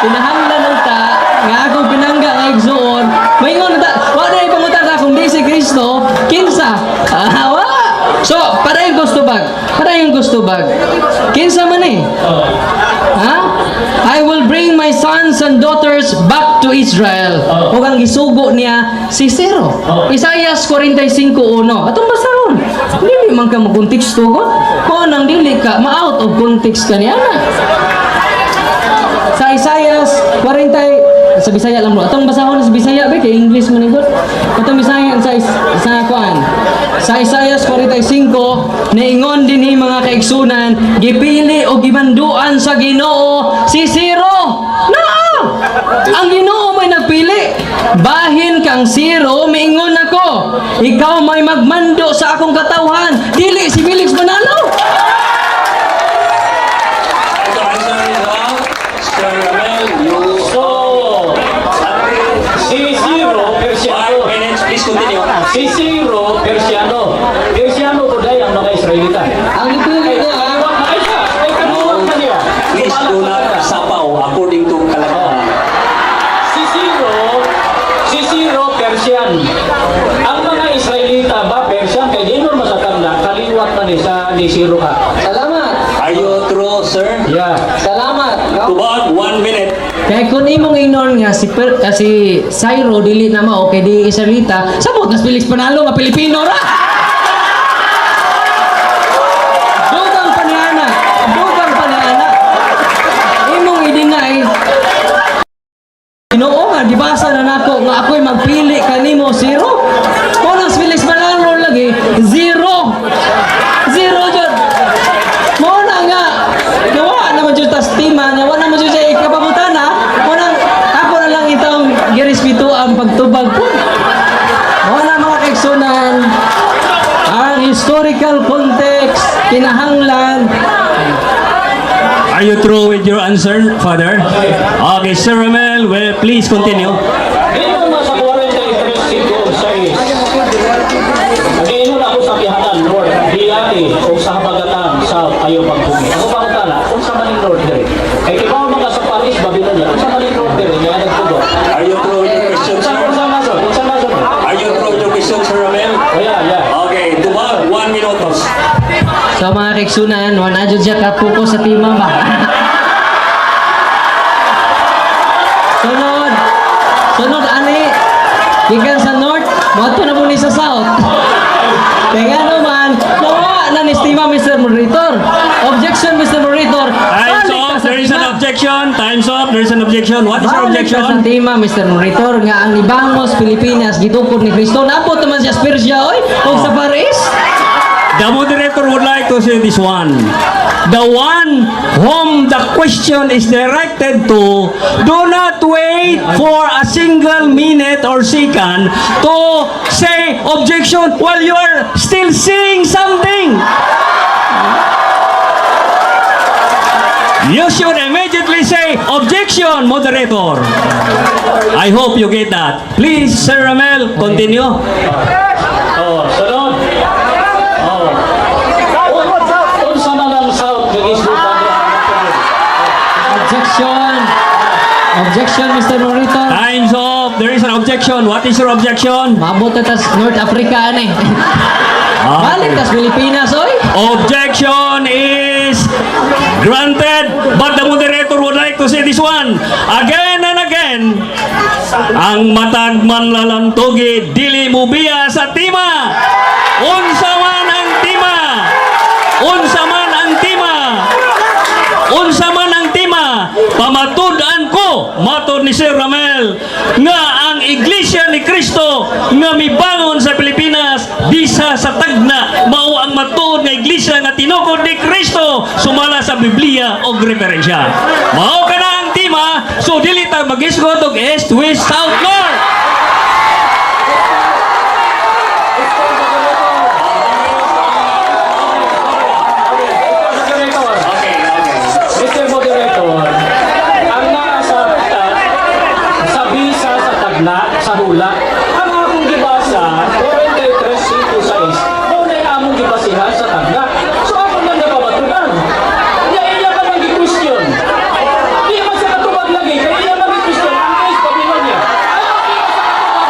pinahanglan ng ta nga akong pinangga nga igsuon. Maingon ta wala na ipangutan ka kung di si Kristo kinsa. Wala. So, para yung gusto bag. Para yung gusto bag. Kinsa man eh. Ha? I will bring my sons and daughters back to Israel. Ug ang gisugo niya si Zero. Isaias 45:1. Atong basahon. Dili man ka mo konteksto ko. Kung nang dili ka ma-out of context ka niya na. Sa Isaias 40 sa Bisaya lang bro. Atong basahon sa Bisaya ba kay English man igod. Atong Bisaya sa kuan. Sa Isaias 45 niingon dinhi mga kaigsunan, gipili o gimanduan sa Ginoo si Zero. Naa! Ang Ginoo may nagpili. Bahin kang Zero, miingon ako. Ikaw may magmando sa akong katawhan. Dili si Felix Manalo. The answer is up. Sir Ramel, you... So, si Zero Persiano. 5 minutes, please continue. Si Zero Persiano. Persiano ko dahil ang mga Israelita. Ang ipili niya, Kaliwat na isa. Ay, kaliwat na niya. Please do not sapaw according to kalagayan. Si Zero Persian. Ang mga Israelita ba Persian? Kaya di mo masakang na kaliwat na ni Zero ka. salamat. Are you true, sir? Yeah. Salamat. To about 1 minute. Kaya kung imong inon nga si Cyrus dili na mao kay di Israelita, sabot na si Felix Panalo nga Pilipino ra. Dugang paniana. Imong i-deny. Ginoo nga dibasa na nako nga ako'y magpili kanimo Zero. Kung ang si Felix Panalo lagi 0. 0 jud. Mo na nga gawa naman jud tas tima nya wala man jud siya ikapabutan ha. Mo nang ang pagtubag po. Wala mga kaigsunan, ang historical context, kinahanglan. Are you through with your answer, Father? Okay, Sir Ramel, well, please continue. Ngayon nasa 43:5-6. Ngayon ako sa Kihanan, Lord, Diati, o sa Habagatan, sa Ayo Pagpumi. Ako ba ang tala? Kung sa maning Lord dire. Kay ibaw mga sa Paris, Babylonia. Kung sa maning Lord dire, nga nagtugo. Are you through with your question, Kung sa mason, kung sa mason. Are you through with your question, Sir Ramel? Yeah. Okay, Tubag, 1 minutos. So mga kaigsunan, wala dyan siya kapuko sa tima ba? Sunod, ani, gikan sa north, mato na muli sa south. Kaya naman, nawa na ni Stima, Mr. Moderator. Objection, Mr. Moderator. Time's Balik ka up, sa there is an tima. objection. Time's up, there is an objection. What is your Balik ka sa objection? tima, Mr. Moderator, nga ang Ibangos, Pilipinas, gitukod ni Cristo. Napot naman siya sa Persia, oy, o sa Paris. The moderator would like to say this one. The one whom the question is directed to, do not wait for a single minute or second to say objection while you are still saying something. You should immediately say objection, moderator. I hope you get that. Please, Sir Ramel, continue. Oh, sunod. Oh. Kung sa manang South, nag-islutan niya. Objection, Mr. Moderator. Time's up. There is an objection. What is your objection? Mabot na tas North Africa, ani. Balik tas Pilipinas, oy. Objection is granted, but the moderator would like to say this one again and again. Ang matag manlalantogi dili mo biya sa tima. Unsa man ang tima. Unsa man ang tima. Unsa man ang tima. Pamatud-an ko, matod ni Sir Ramel, nga ang Iglesia ni Cristo nga mibangon sa Pilipinas bisa sa tagna mao ang matuod nga iglesia nga tinukod ni Cristo sumala sa Biblia og referensya. Mao kana ang tima, so dili ta magisgot og east, west, south, north. Mr. Moderator, ang nasa sa bisa sa tagna, sa hula, ang akong gibasa, 43:5-6, muna yung among gibasihan sa tagna. So ako na napabatunan. Iya ka nang i-question. Di man siya katubag lagi, kaya iya man i-question. Ang guys, Babylonia. Ayaw, di man siya katubag.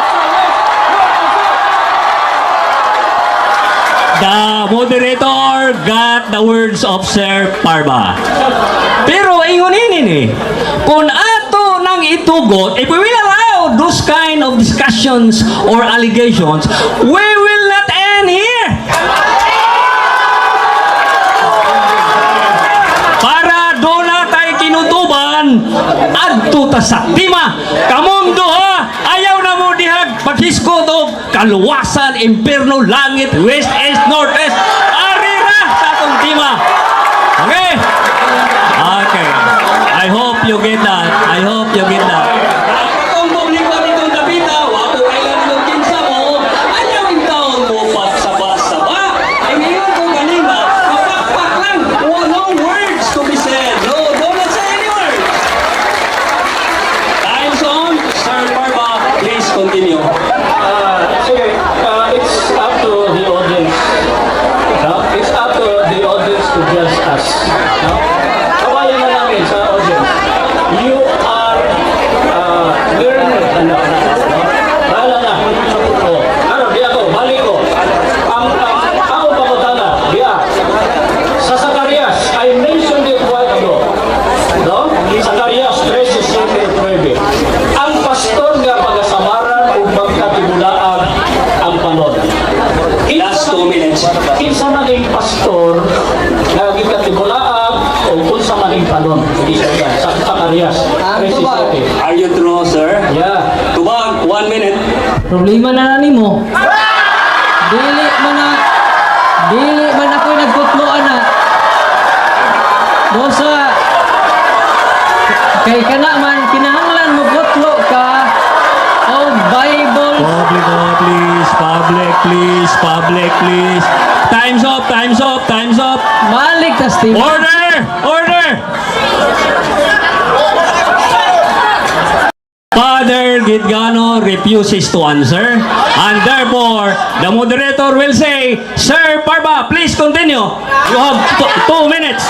The moderator got the words of Sir Parba. Pero ingunin eh, kung ato nang itugot, if we will allow those kind of discussions or allegations, we will not end here. Para doon na tayo kinutuban, adto ta sa tima. Kamong duha, ayaw na mo dihag paghiskot o kaluwasan, imperno, langit, west, east, north, east. Arira sa atong tima. Okay? Okay. I hope you get that. I hope you get that. Kung publiko nitong Davida, wako kailan nitong kinsa mo, ayaw yung taon mo pagsaba-saba. Ay ngayon kung kanina, mapakpak lang. No words to be said. No, don't say any word. Time's on. Sir Parba, please continue. Sige, it's up to the audience. No? It's up to the audience to judge us. No? Kabayan na namin sa audience. You are learned. No? Bahala na. Ano, di ako, balik ko. Ako pagkutana, sa Zacarias, I mentioned it while ago. No? Zacarias 13:7-9. Ang pastor nga pagasamaran o magkatibulaan ang panon. Last 2 minutes. Kinsa maning pastor nga gikatibulaan o kunsa maning panon. Sa Zacarias 13:7. Are you true, sir? Yeah. Tubag, 1 minute. Problema na nimo. Dili man ako nagkutloan na. Dosa kay kana man kinahanglan mo kutlo ka og Publico, please. Public, please. Public, please. Time's up, time's up, time's up. Balik tas team. Order! Order! Father Gitgano refuses to answer, and therefore the moderator will say, Sir Parba, please continue. You have 2 minutes.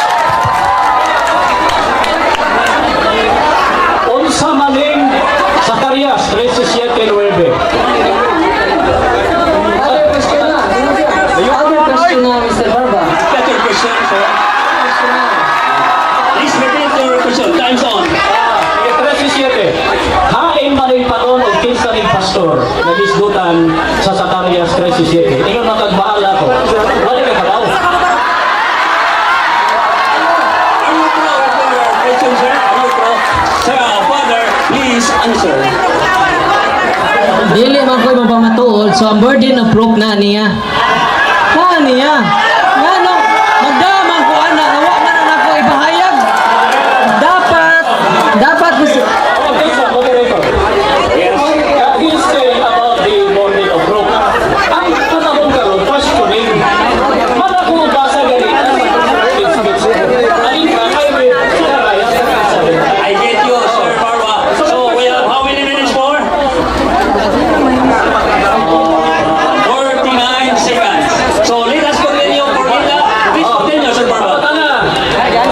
Unsa maning Zacarias 13:7. Other question na, Mr. Barba. Better question, sir. Please repeat your question. Time's on. 13:7. Hain maning panon og kinsa ning pastor nga gisgutan sa Zacarias 13:7. Ingon na kagbahala ko. Wala ka kabaw. Are you pro for your question, sir? Are you pro? Sir, Father, please answer. Dili man ko'y mapamatuod, so ang burden of proof na niya. Na niya. Nga no, magdamang ko anak, nawa man na ako ipahayag. Dapat gusto. Okay, sir, moderator. He's saying about the morning of Rock. Ang tanong karon, questioning. Mana ko basa ganito? Alin ka, kay Zacarias 13:7. I get you, Sir Parwa. So, we have how many minutes more? 49 seconds. So, let us continue for Gita. Please continue, Sir Parwa. Tana,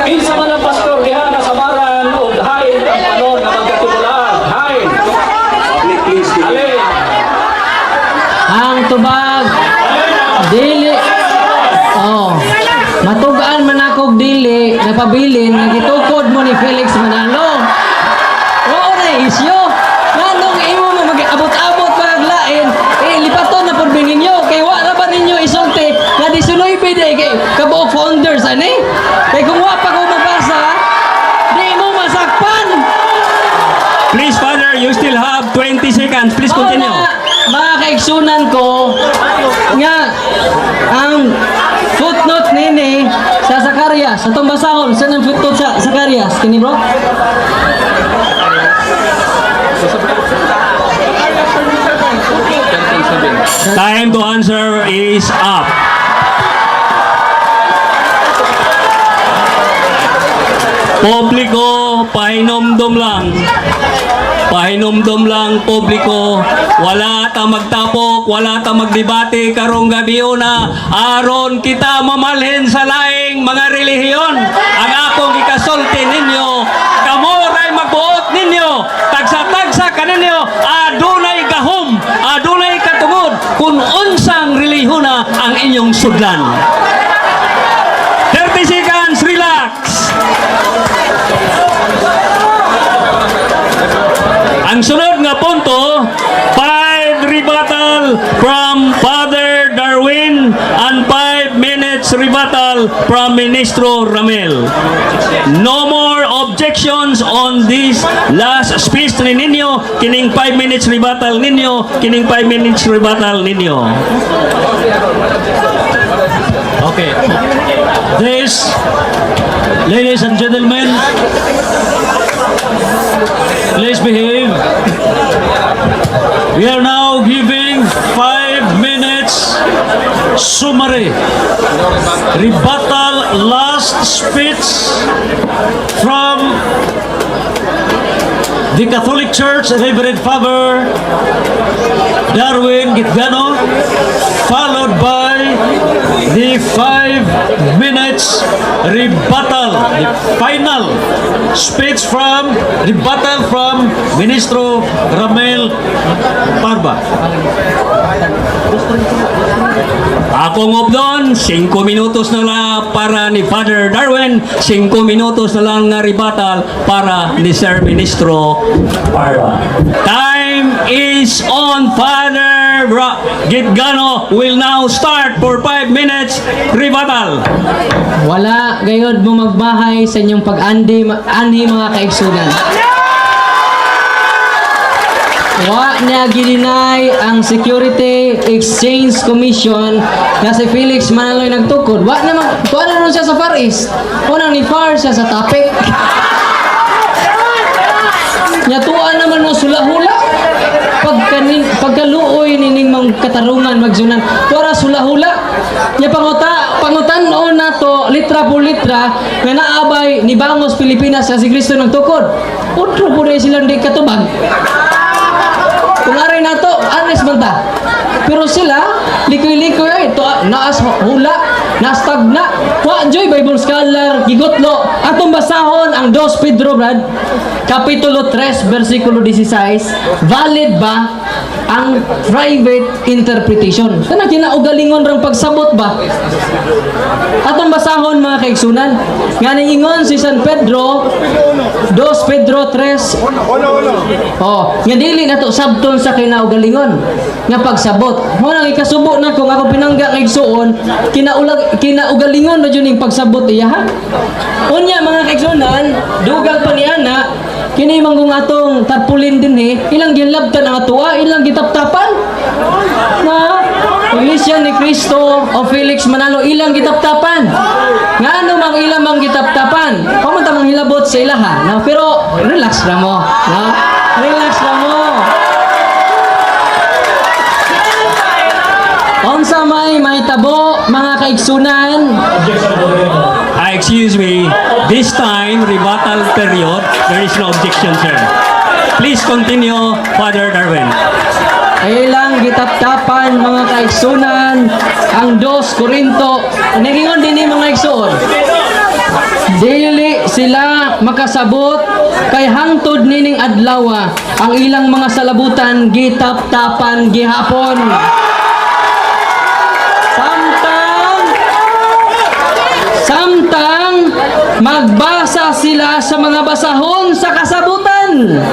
kinsa man ang pastor diha kasamaran og hain ang panon nga magkatibulaan. Hain. Public, please. Alin. Ang tubag, dili. Oh, matugaan man akong dili, napabilin, nagitukod mo ni Felix Manalo. Oo na isyo. Nganong imo mo mag-abot-abot maglain, lipaton na pod ninyo. Kay wala ba ninyo isulti nga di sunoy pwede kay kabuok founders ani? Kay kung wa pa ko mabasa, di mo masakpan. Please, Father, you still have 20 seconds. Please continue. Mga kaigsunan ko nga ang footnote nini sa Zacarias sa itong basahon sa nang footnote sa Zacarias kini bro. Time to answer is up. Publiko, pahinomdom lang. Pahinomdom lang, publiko. Wala ta magtapok, wala ta magdebate karong gabi na aron kita mamalhin sa laing mga relihiyon. Ang akong ikasulti ninyo, kamoray magbuot ninyo, tagsa-tagsa kaninyo, adunay gahom, adunay katungod, kung unsang relihiyon na ang inyong sudlan. 30 seconds, relax. Ang sunod nga punto, 5 rebuttal from Father Darwin and 5 minutes rebuttal from Ministro Ramel. No more objections on this last speech ni ninyo, kining 5 minutes rebuttal ninyo, kining 5 minutes rebuttal ninyo. Okay. This, ladies and gentlemen, please behave. We are now giving 5 minutes summary, rebuttal, last speech from the Catholic Church, Reverend Father Darwin Gitgano, followed by the 5 minutes rebuttal, the final speech from rebuttal from Ministro Ramel Parba. Akong obdon, 5 minutos na lang para ni Father Darwin, 5 minutos na lang nga rebuttal para ni Sir Ministro Parwa. Time is on. Father Gitgano will now start for 5 minutes rebuttal. Wala gayod mo magbahay sa inyong pag-andi mga kaigsunan. Wa niya gilinay ang Security Exchange Commission na si Felix Manaloy nagtukod. Wa naman, kuha na nun siya sa Far East. Unang ni Far siya sa topic. Nyatuan naman mo sula-hula. pagkaluoy nining mga katarungan magsunan para hula-hula nya pangutan-on nato litra por litra nga naabay ni Bangos Pilipinas sa si Kristo nagtukod utro po rin silang di katubag kung aray nato honest man ta pero sila likoy-likoy ay to naas hula nastagna wa joy Bible scholar gigotlo atong basahon ang 2 Pedro brad kapitulo 3 versikulo 16 valid ba ang private interpretation kana kinaugalingon rang pagsabot ba atong basahon mga kaigsunan nga ingon si San Pedro 2 Pedro 3 nga dili nato sabton sa kinaugalingon nga pagsabot mo nang ikasubo na kung ako pinangga nga igsuon kinaugalingon na yun yung pagsabot iya ha unya mga kaigsunan dugang pa ni ana kini manggong atong tarpulin din ilang ginlabtan ang atua ilang gitaptapan na Iglesia ni Cristo o Felix Manalo ilang gitaptapan nga ano mang ilang mang gitaptapan pamunta mang hilabot sa ilaha no? Pero relax ra mo no? Relax ra mo onsa may tabo mga kaigsunan Objection, Moderator. Excuse me, this time, rebuttal period, there is no objection, sir. Please continue, Father Darwin. ilang gitaptapan mga kaigsunan ang 2 Korinto nagingon din mga igsoon dili sila makasabot kay hangtod nining adlaw ang ilang mga salabutan gitaptapan gihapon samtang magbasa sila sa mga basahon sa kasabutan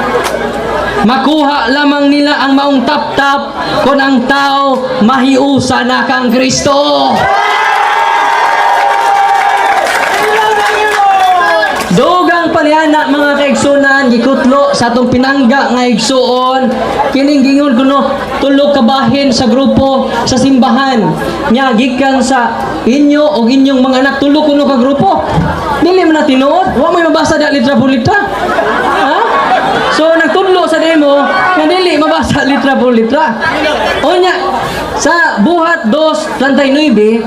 makuha lamang nila ang maong tap-tap kung ang tao mahiusa na kang Kristo. Dugang paliana mga kaigsunan gikutlo sa atong pinangga nga igsuon kining gingon kuno tulo ka bahin sa grupo sa simbahan nya gikan sa inyo o inyong mga anak tulo kuno ka grupo dili man na tinuod wa may mabasa da litra por litra ha so nagtudlo sa demo nga dili mabasa litra por litra unya sa buhat 2:39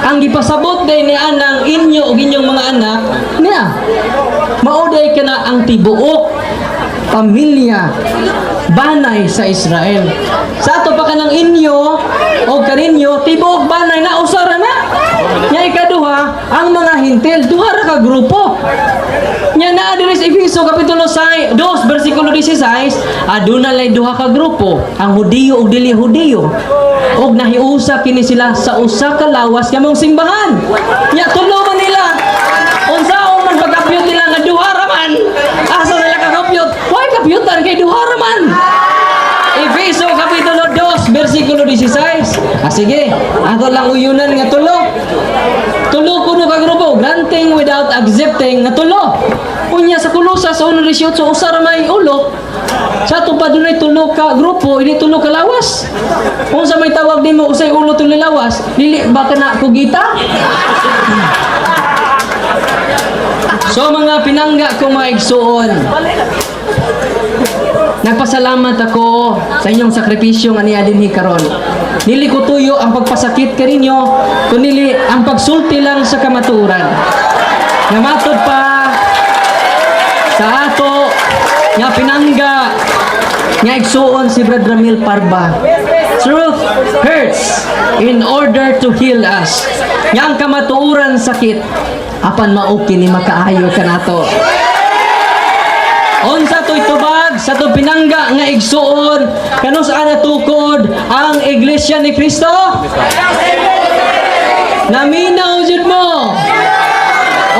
ang gipasabot day ni anang inyo o inyong mga anak niya mauday ka na ang tibuok pamilya banay sa Israel sa ato pa kanang inyo o kaninyo tibuok banay na usara na nya ikaduha ang mga hintil duha ra ka grupo nya naa diri sa Efeso kapitulo 2 bersikulo 16 aduna lay duha ka grupo ang Hudiyo ug dili Hudiyo og nahiusa kini sila sa usa ka lawas nga mong simbahan nya tulo man nila unsaon man pagkapyot nila nga duha ra man asa nila kakapyot why kapyutan kay duha ra man Efeso kapitulo 2 bersikulo 16 sige ato lang uyunan nga tulo kuno ka grupo granting without accepting nga tulo unya sa Kolosas 1:18 usa ra may ulo sa ato pa dunay tulo ka grupo ini tulo ka lawas unsa may tawag nimo usay ulo tulo lawas dili ba kana kugita so mga pinangga ko mga igsuon nagpasalamat ako sa inyong sakripisyo nga niya dinhi karon dili ko tuyo ang pagpasakit kaninyo kundi ang pagsulti lang sa kamatuoran nga matud pa sa ato nga pinangga nga igsuon si Brad Ramil Parba truth hurts in order to heal us nga ang kamatuoran sakit apan mao kini makaayo kanato unsa to'y tubag sa to pinangga nga igsuon kanus ana tukod ang Iglesia ni Cristo naminaw jud mo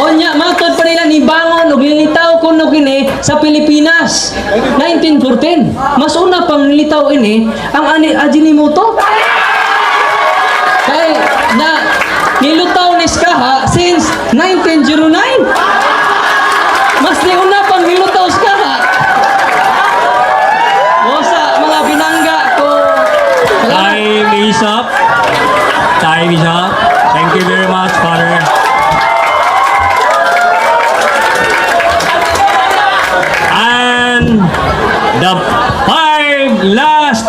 onya matod pa nila ni bangon og nilitaw kuno kini sa Pilipinas 1914 mas una pang nilitaw ini ang Ajinomoto kay na nilutaw ni Skaha since 1909 mas di una pang nilutaw Skaha bosa mga binangga ko Time is up. Time is up. Thank you very much, Father. And the 5 last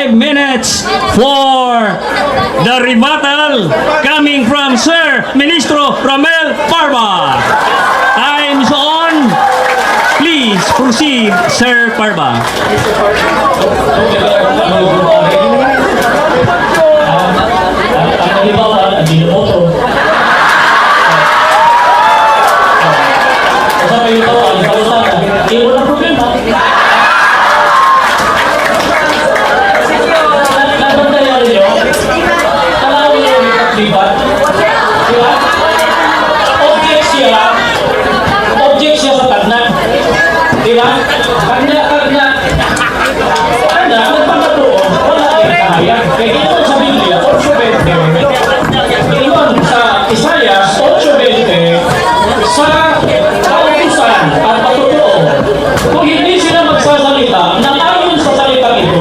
5 minutes for the rebuttal coming from Sir Ministro Romel Parva. Time's on. Please proceed, Sir Parva. Ang halimbawa, ang binoboto. Sabi ito, ang kausap, walang problema. Nabantayan ninyo, talagang nyo yung katribat. Diba? Object siya sa tagna. Diba? Tagna, nagpapatuon, wala kayong kahayag. Kaya ito sa Biblia, 8:20. Iyon sa Isaiah 8:20, sa kautusan at patutuo, kung hindi sila magsasalita, nang ayon sa salitang ito,